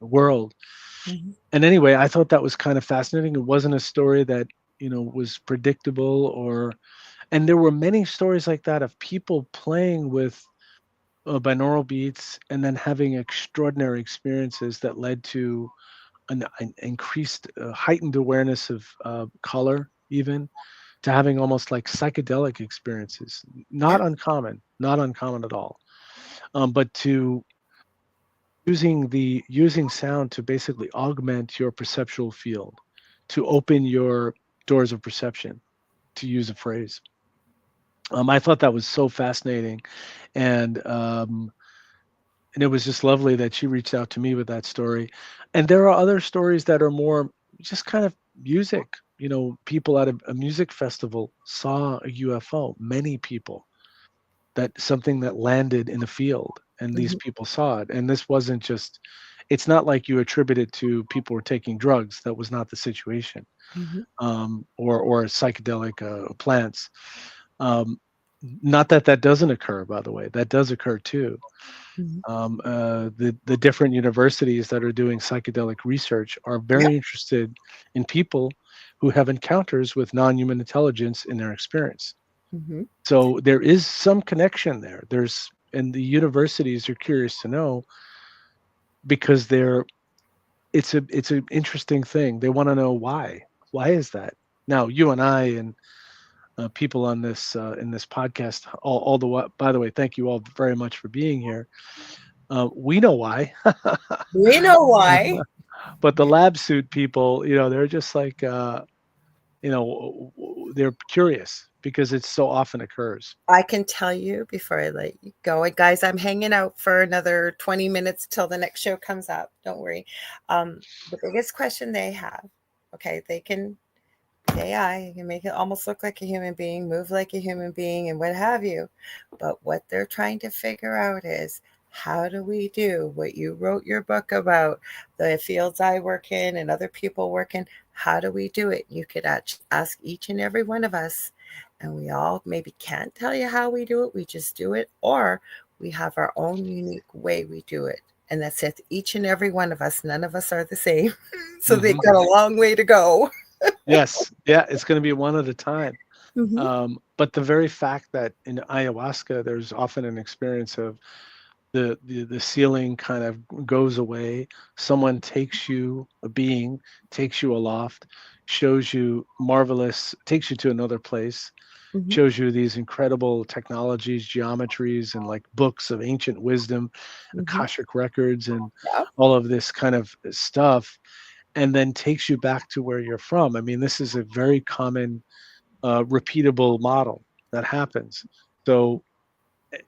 world. Mhm. And anyway, I thought that was kind of fascinating. It wasn't a story that was predictable, or and there were many stories like that of people playing with binaural beats and then having extraordinary experiences that led to an increased heightened awareness of color, even to having almost like psychedelic experiences. Yeah. Not uncommon, not uncommon at all. But to using sound to basically augment your perceptual field, to open your doors of perception, to use a phrase. I thought that was so fascinating, and and it was just lovely that she reached out to me with that story. And there are other stories that are more just kind of music. You know, people at a music festival saw a UFO. Many people, that something that landed in a field, and these Mhm, people saw it. And this wasn't just. It's not like you attribute it to people were taking drugs. That was not the situation, mhm, or psychedelic plants. Um, Not that that doesn't occur, by the way. That does occur too. mhm. The different universities that are doing psychedelic research are Yep. very interested in people who have encounters with non-human intelligence in their experience. Mhm, So there is some connection there. And the universities are curious to know, because it's an interesting thing. They want to know why. Why is that? Now, you and I and people on this in this podcast, all by the way, thank you all very much for being here. We know why. we know why. But the lab suit people, they're just like, they're curious because it so often occurs. I can tell you before I let you go, and guys, I'm hanging out for another 20 minutes till the next show comes up. Don't worry. The biggest question they have, okay, they can AI, you can make it almost look like a human being, move like a human being, and what have you. But what they're trying to figure out is, how do we do what you wrote your book about, the fields I work in and other people work in? How do we do it? You could ask each and every one of us, and we all maybe can't tell you how we do it. We just do it, or we have our own unique way we do it. And that's it. Each and every one of us, none of us are the same. So they've Hmm. got a long way to go. Yes, yeah, it's going to be one at a time. Mhm. But the very fact that in ayahuasca, there's often an experience of the ceiling kind of goes away. Someone takes you, a being takes you aloft, shows you marvelous, takes you to another place, Mhm, shows you these incredible technologies, geometries, and like books of ancient wisdom, mhm. Akashic records, and Yeah. all of this kind of stuff, and then takes you back to where you're from. I mean, this is a very common, repeatable model that happens. So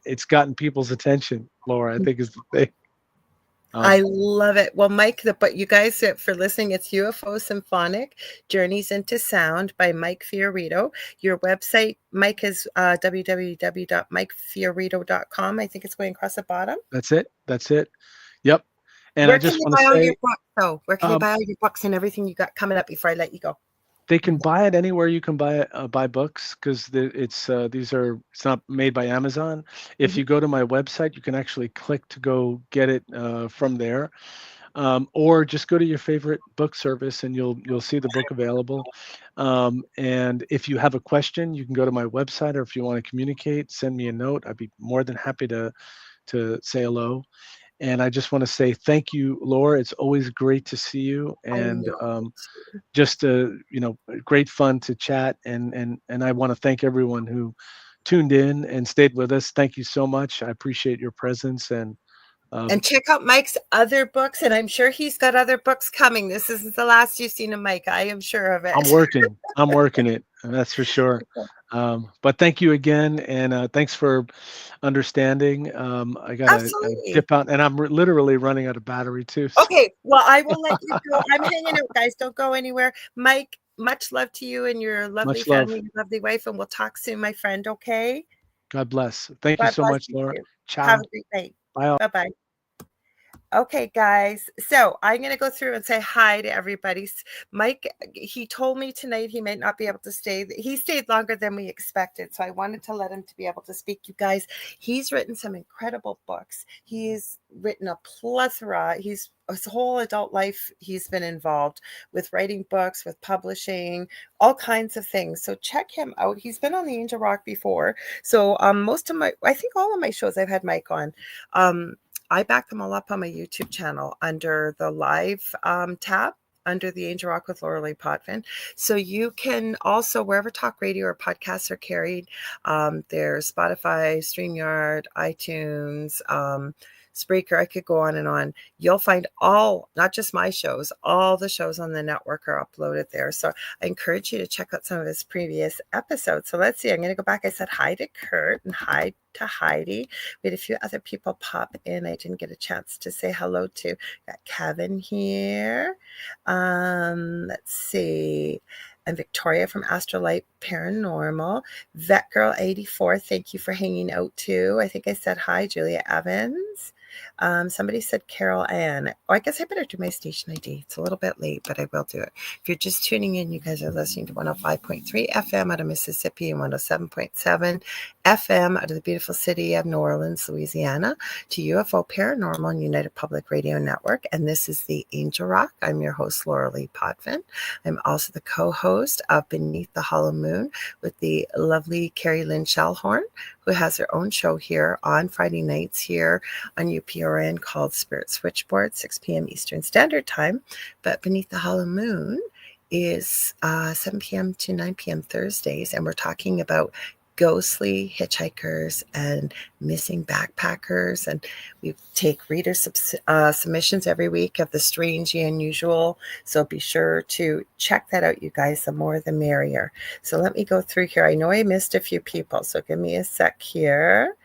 it's gotten people's attention, Laura, I think is the thing. I Um, love it. Well, Mike, but you guys for listening, it's UFO Symphonic Journeys into Sound by Mike Fiorito. Your website, Mike, is www.mikefiorito.com. I think it's going across the bottom. that's it. That's it. Yep. And I Where can just you want to buy all your say, books, though? Where can you um, buy all your books and everything you got coming up before I let you go? they can buy it anywhere you can buy books, because it's not made by Amazon. If Mhm, you go to my website, you can actually click to go get it from there, or just go to your favorite book service and you'll see the book available. And if you have a question, you can go to my website, or if you want to communicate, send me a note. I'd be more than happy to say hello. And I just want to say thank you, Laura. It's always great to see you, I and know. just great fun to chat. And I want to thank everyone who tuned in and stayed with us. Thank you so much. I appreciate your presence, and um, And check out Mike's other books, and I'm sure he's got other books coming. This isn't the last you've seen of Mike. I am sure of I'm it. working. I'm working it. That's for sure. But thank you again, and thanks for understanding. I gotta Absolutely. dip out, and I'm literally running out of battery too. So Okay, well, I will let you go. I'm hanging out, guys. Don't go anywhere. Mike, much love to you and your lovely much love. family, your lovely wife, and we'll talk soon, my friend. Okay. God bless. Thank you God so bless much, you Laura. too. Have Ciao. a great night. Bye. Bye bye. Okay, guys. So I'm going to go through and say hi to everybody. Mike, he told me tonight he might not be able to stay. He stayed longer than we expected. So I wanted to let him to be able to speak. You guys, he's written some incredible books. He's written a plethora. His whole adult life, he's been involved with writing books, with publishing, all kinds of things. So check him out. He's been on the Angel Rock before. So I think all of my shows I've had Mike on. I back them all up on my YouTube channel under the live tab under the Angel Rock with Lorilei Potvin. So you can also, wherever talk radio or podcasts are carried, there's Spotify, StreamYard, iTunes, Spreaker. I could go on and on. You'll find all, not just my shows, all the shows on the network are uploaded there. So I encourage you to check out some of his previous episodes. So let's see. I'm going to go back. I said hi to Kurt and hi to Heidi. We had a few other people pop in. I didn't get a chance to say hello to. Got Kevin here. Let's see. And Victoria from Astrolight Paranormal. Vet Girl 84, thank you for hanging out too. I think I said hi, Julia Evans. Somebody said Carol Ann. Oh, I guess I better do my station ID. It's a little bit late, but I will do it. If you're just tuning in, you guys are listening to 105.3 FM out of Mississippi and 107.7 FM out of the beautiful city of New Orleans, Louisiana, to UFO Paranormal and United Public Radio Network. And this is the Angel Rock. I'm your host, Lorilei Potvin. I'm also the co-host of Beneath the Hollow Moon with the lovely Carrie Lynn Shellhorn, who has her own show here on Friday nights here on UPRN called Spirit Switchboard, 6 p.m. Eastern Standard Time. But Beneath the Hollow Moon is 7 p.m. to 9 p.m. Thursdays, and we're talking about ghostly hitchhikers and missing backpackers, and we take reader submissions every week of the strange, the unusual, so be sure to check that out, you guys. The more the merrier. So let me go through here. I know I missed a few people, so give me a sec here.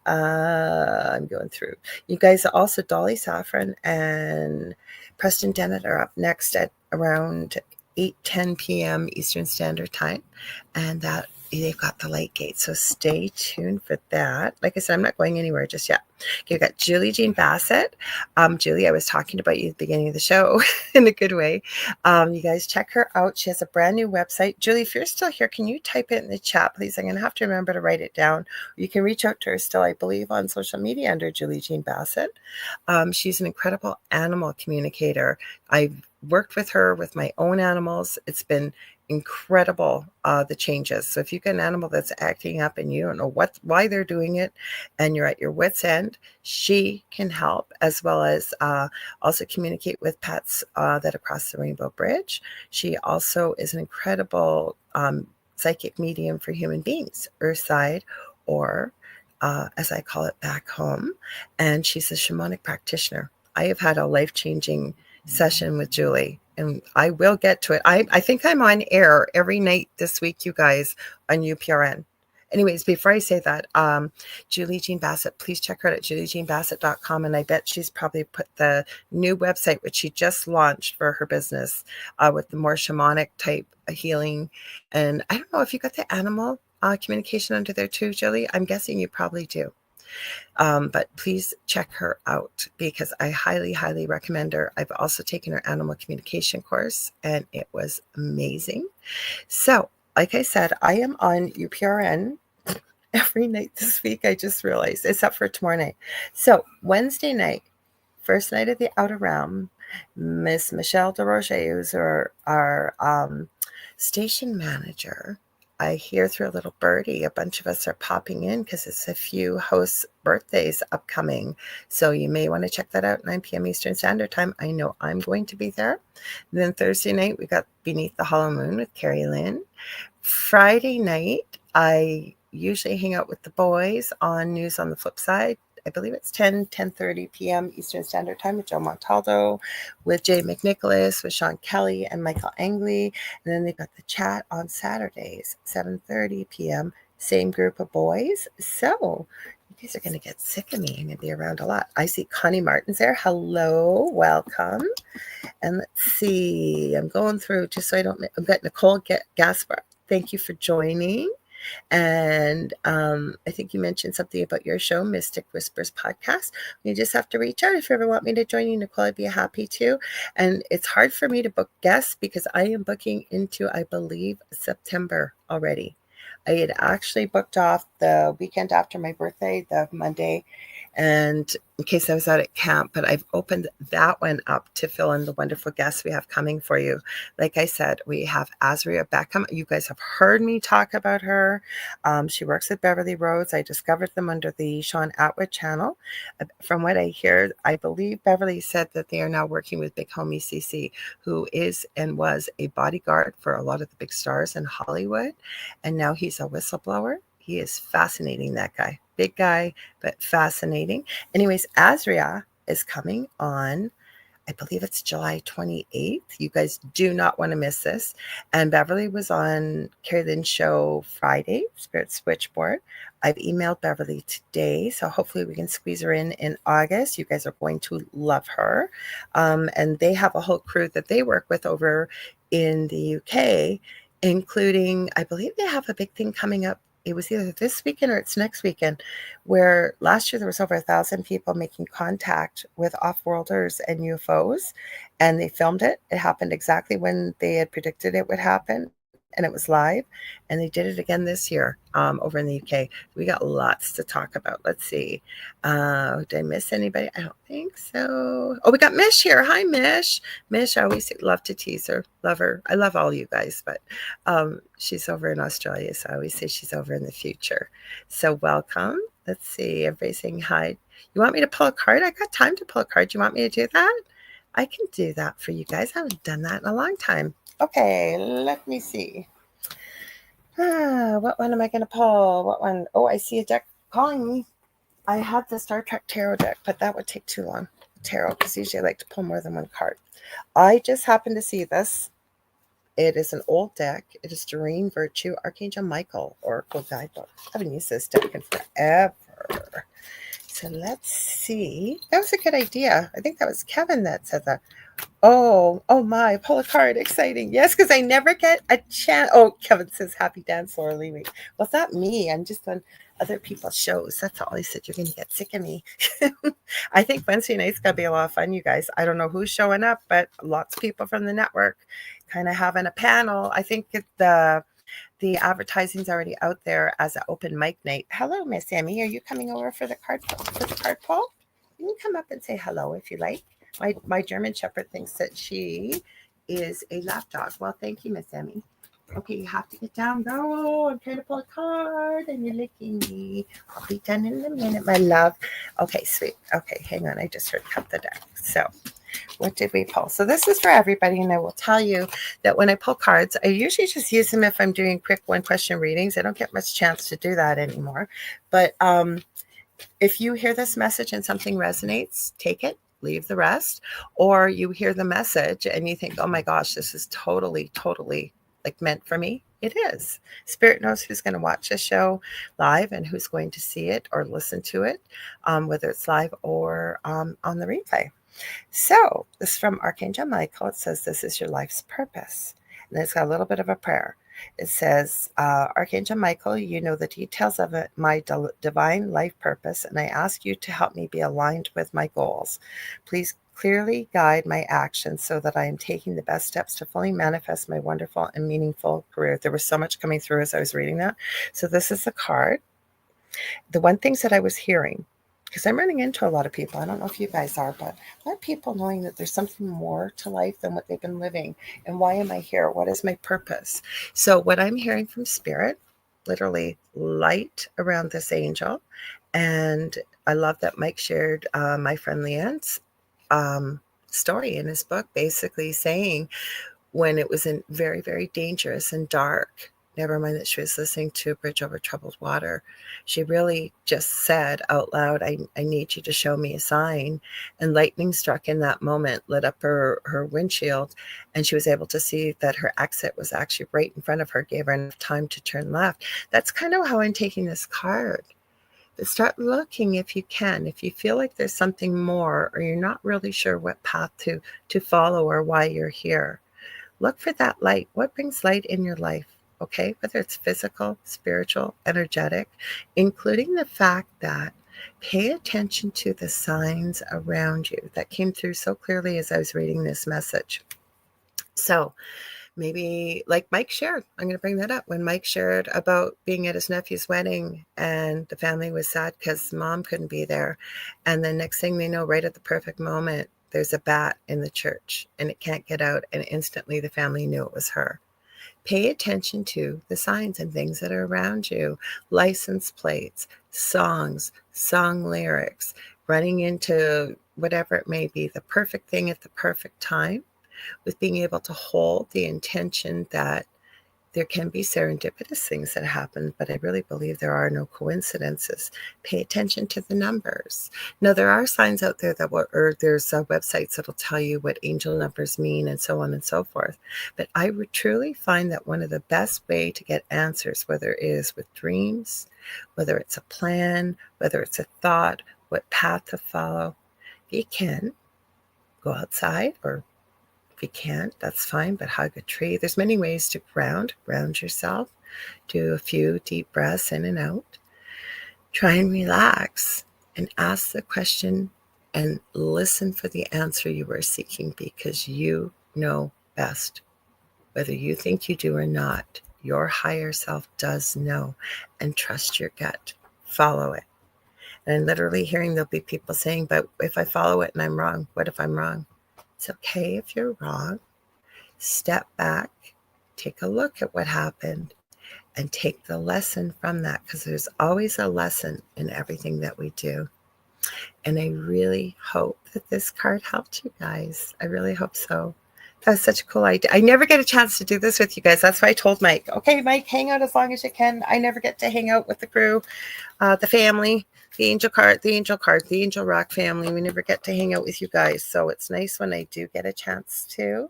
I'm going through. You guys, also Dolly Saffron and Preston Dennett are up next at around 8:10 p.m. Eastern Standard Time, and that they've got the light gate, so stay tuned for that. Like I said, I'm not going anywhere just yet. Okay, we've got Julie Jean Bassett. Julie, I was talking about you at the beginning of the show in a good way. You guys check her out. She has a brand new website. Julie, if you're still here, can you type it in the chat, please? I'm going to have to remember to write it down. You can reach out to her still, I believe, on social media under Julie Jean Bassett. She's an incredible animal communicator. I've worked with her with my own animals. It's been incredible, the changes. So if you get an animal that's acting up and you don't know why they're doing it, and you're at your wit's end, she can help, as well as also communicate with pets that are across the Rainbow Bridge. She also is an incredible psychic medium for human beings, Earthside, or as I call it back home. And she's a shamanic practitioner. I have had a life-changing session with Julie, and I will get to it. I think I'm on air every night this week, you guys, on UPRN. Anyways, before I say that, Julie Jean Bassett, please check her out at juliejeanbassett.com. And I bet she's probably put the new website, which she just launched for her business, with the more shamanic type healing. And I don't know if you got the animal communication under there too, Julie. I'm guessing you probably do. But please check her out, because I highly, highly recommend her. I've also taken her animal communication course, and it was amazing. So, like I said, I am on UPRN every night this week. I just realized, except for tomorrow night. So Wednesday night, first night of the Outer Realm, Miss Michelle DeRoche, who's our station manager. I hear through a little birdie, a bunch of us are popping in because it's a few hosts' birthdays upcoming. So you may want to check that out, 9 p.m. Eastern Standard Time. I know I'm going to be there. And then Thursday night, we got Beneath the Hollow Moon with Carrie Lynn. Friday night, I usually hang out with the boys on News on the Flip Side. I believe it's 10:30 p.m. Eastern Standard Time with Joe Montaldo, with Jay McNicholas, with Sean Kelly and Michael Angley. And then they've got the chat on Saturdays, 7:30 p.m. Same group of boys. So you guys are going to get sick of me. I'm going to be around a lot. I see Connie Martin's there. Hello, welcome. And let's see. I'm going through just so I don't. I've got Nicole Gaspar. Thank you for joining. And I think you mentioned something about your show, Mystic Whispers Podcast. You just have to reach out if you ever want me to join you, Nicole. I'd be happy to. And it's hard for me to book guests because I am booking into, I believe, September already. I had actually booked off the weekend after my birthday, the Monday, and in case I was out at camp, but I've opened that one up to fill in the wonderful guests we have coming for you. Like I said, we have Azria Beckham. You guys have heard me talk about her. She works at Beverly Roads. I discovered them under the Sean Atwood channel. From what I hear, I believe Beverly said that they are now working with Big Homie CC, who is and was a bodyguard for a lot of the big stars in Hollywood. And now he's a whistleblower. He is fascinating, that guy. big guy, but fascinating. Anyways, Azria is coming on, I believe it's July 28th. You guys do not want to miss this. And Beverly was on Carrie Lynn's show Friday, Spirit Switchboard. I've emailed Beverly today, so hopefully we can squeeze her in August. You guys are going to love her. And they have a whole crew that they work with over in the UK, including, I believe they have a big thing coming up. It was either this weekend or it's next weekend, where last year there was over 1,000 people making contact with off-worlders and UFOs, and they filmed it. It happened exactly when they had predicted it would happen, and it was live. And they did it again this year over in the UK. We got lots to talk about. Let's see. Did I miss anybody? I don't think so. Oh, we got Mish here. Hi, Mish. Mish, I always love to tease her. Love her. I love all you guys, but she's over in Australia, so I always say she's over in the future. So welcome. Let's see. Everybody's saying hi. You want me to pull a card? I got time to pull a card. Do you want me to do that? I can do that for you guys. I haven't done that in a long time. Okay, let me see. What one am I going to pull? What one? Oh, I see a deck calling me. I had the Star Trek Tarot deck, but that would take too long. Tarot, because usually I like to pull more than one card. I just happened to see this. It is an old deck. It is Doreen Virtue, Archangel Michael, Oracle Guidebook. I haven't used this deck in forever. So let's see. That was a good idea. I think that was Kevin that said that. Oh my, pull a card. Exciting. Yes, because I never get a chance. Oh, Kevin says happy dance, Lorilei. Well, it's not me. I'm just on other people's shows. That's all. He said, you're going to get sick of me. I think Wednesday night's going to be a lot of fun, you guys. I don't know who's showing up, but lots of people from the network kind of having a panel. I think the advertising's already out there as an open mic night. Hello, Miss Emmy. Are you coming over for the card pull? You can come up and say hello if you like. My German Shepherd thinks that she is a lapdog. Well, thank you, Miss Emmy. Okay, you have to get down. Go. I'm trying to pull a card and you're licking me. I'll be done in a minute, my love. Okay, sweet. Okay, hang on. I just heard cut the deck. So what did we pull? So this is for everybody, and I will tell you that when I pull cards, I usually just use them if I'm doing quick one-question readings. I don't get much chance to do that anymore. But if you hear this message and something resonates, take it. Leave the rest. Or you hear the message and you think, oh my gosh, this is totally like meant for me. It is. Spirit knows who's going to watch this show live and who's going to see it or listen to it, whether it's live or on the replay. So this is from Archangel Michael. It says, this is your life's purpose. And it's got a little bit of a prayer. It says, Archangel Michael, you know the details of my divine life purpose, and I ask you to help me be aligned with my goals. Please clearly guide my actions so that I am taking the best steps to fully manifest my wonderful and meaningful career. There was so much coming through as I was reading that. So this is the card. The one things that I was hearing, because I'm running into a lot of people, I don't know if you guys are, but a lot of people knowing that there's something more to life than what they've been living. And why am I here? What is my purpose? So what I'm hearing from Spirit, literally light around this angel. And I love that Mike shared my friend Leanne's story in his book, basically saying when it was in very, very dangerous and dark, never mind that she was listening to Bridge Over Troubled Water, she really just said out loud, I need you to show me a sign. And lightning struck in that moment, lit up her windshield, and she was able to see that her exit was actually right in front of her, gave her enough time to turn left. That's kind of how I'm taking this card. But start looking if you can. If you feel like there's something more, or you're not really sure what path to follow or why you're here, look for that light. What brings light in your life? Okay, whether it's physical, spiritual, energetic, including the fact that pay attention to the signs around you. That came through so clearly as I was reading this message. So maybe like Mike shared, I'm going to bring that up. When Mike shared about being at his nephew's wedding and the family was sad because mom couldn't be there. And the next thing they know, right at the perfect moment, there's a bat in the church and it can't get out. And instantly the family knew it was her. Pay attention to the signs and things that are around you. License plates, songs, song lyrics, running into whatever it may be, the perfect thing at the perfect time, with being able to hold the intention that There can be serendipitous things that happen, but I really believe there are no coincidences. Pay attention to the numbers. Now, there are signs out there that or there's websites that'll tell you what angel numbers mean and so on and so forth. But I would truly find that one of the best way to get answers, whether it is with dreams, whether it's a plan, whether it's a thought, what path to follow, if you can, go outside, or if you can't, that's fine, but hug a tree. There's many ways to ground yourself. Do a few deep breaths in and out. Try and relax and ask the question and listen for the answer you are seeking, because you know best. Whether you think you do or not, your higher self does know, and trust your gut. Follow it. And literally hearing there'll be people saying, but if I follow it and I'm wrong, what if I'm wrong? It's okay if you're wrong. Step back, take a look at what happened, and take the lesson from that, because there's always a lesson in everything that we do. And I really hope that this card helped you guys. I really hope so. That's such a cool idea. I never get a chance to do this with you guys. That's why I told Mike, okay, Mike, hang out as long as you can. I never get to hang out with the crew, the family, the angel rock family. We never get to hang out with you guys. So it's nice when I do get a chance to.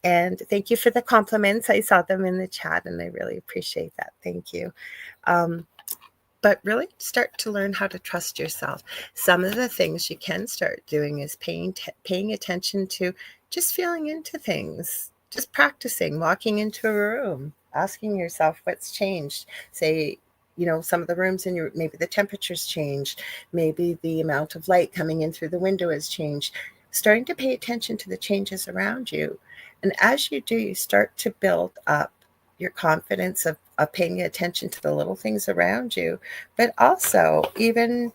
And thank you for the compliments. I saw them in the chat and I really appreciate that. Thank you. But really start to learn how to trust yourself. Some of the things you can start doing is paying attention to just feeling into things, just practicing, walking into a room, asking yourself what's changed. Say, some of the rooms in maybe the temperature's changed, maybe the amount of light coming in through the window has changed. Starting to pay attention to the changes around you. And as you do, you start to build up your confidence of paying attention to the little things around you, but also even,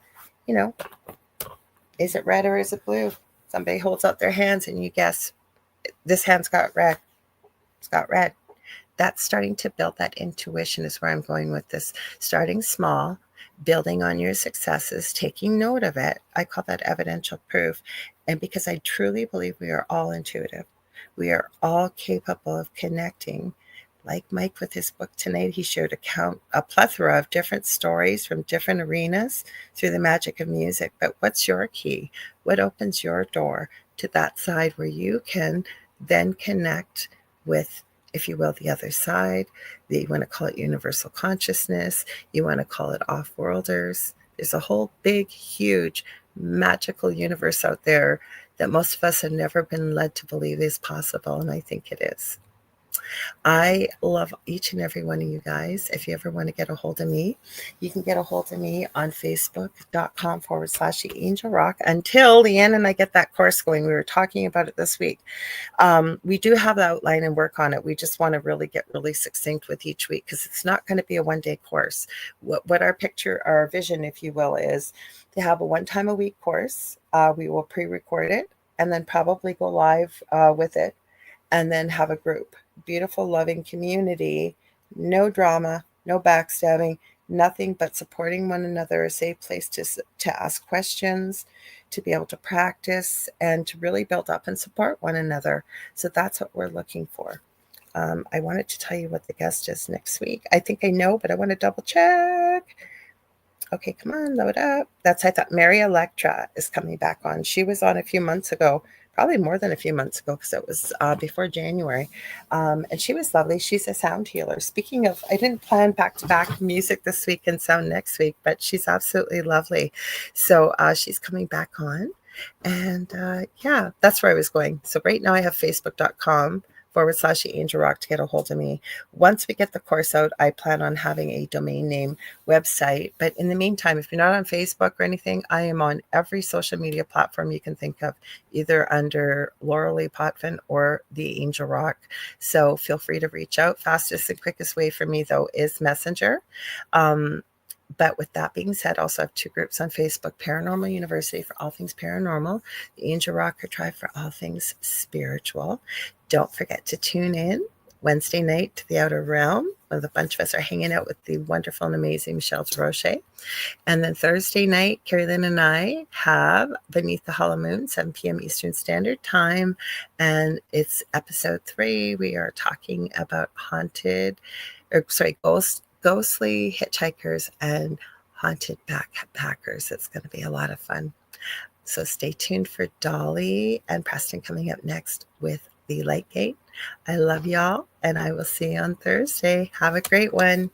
is it red or is it blue? Somebody holds out their hands and you guess, this hand's got red. It's got red. That's starting to build that intuition is where I'm going with this. Starting small, building on your successes, taking note of it. I call that evidential proof. And because I truly believe we are all intuitive. We are all capable of connecting. Like Mike with his book tonight, he showed a plethora of different stories from different arenas through the magic of music. But what's your key? What opens your door to that side where you can then connect with, if you will, the other side? You want to call it universal consciousness. You want to call it off-worlders. There's a whole big, huge, magical universe out there that most of us have never been led to believe is possible, and I think it is. I love each and every one of you guys. If you ever want to get a hold of me, you can get a hold of me on facebook.com/The Angel Rock until Leanne and I get that course going. We were talking about it this week. We do have the outline and work on it. We just want to really get really succinct with each week, because it's not going to be a one-day course. What our vision, if you will, is to have a one-time-a-week course. We will pre-record it and then probably go live with it, and then have a group. Beautiful, loving community, no drama, no backstabbing, nothing but supporting one another, a safe place to ask questions, to be able to practice, and to really build up and support one another. So that's what we're looking for. I wanted to tell you what the guest is next week. I think I know, but I want to double check. Okay, come on, load up. I thought Mary Electra is coming back on. She was on a few months ago, probably more than a few months ago, because it was before January. And she was lovely. She's a sound healer. Speaking of, I didn't plan back-to-back music this week and sound next week, but she's absolutely lovely. So she's coming back on. And yeah, that's where I was going. So right now I have facebook.com/The Angel Rock to get a hold of me. Once we get the course out, I plan on having a domain name website. But in the meantime, if you're not on Facebook or anything, I am on every social media platform you can think of, either under Lorilei Potvin or The Angel Rock. So feel free to reach out. Fastest and quickest way for me, though, is Messenger. But with that being said, also have two groups on Facebook: Paranormal University for all things paranormal, The Angel Rocker Tribe for all things spiritual. Don't forget to tune in Wednesday night to the Outer Realm, where a bunch of us are hanging out with the wonderful and amazing Michelle Roche. And then Thursday night, Carrie Lynn and I have Beneath the Hollow Moon, 7 p.m. Eastern Standard Time. And it's episode 3. We are talking about ghostly hitchhikers and haunted backpackers. It's going to be a lot of fun. So stay tuned for Dolly and Preston coming up next with The Light Gate. I love y'all, and I will see you on Thursday. Have a great one.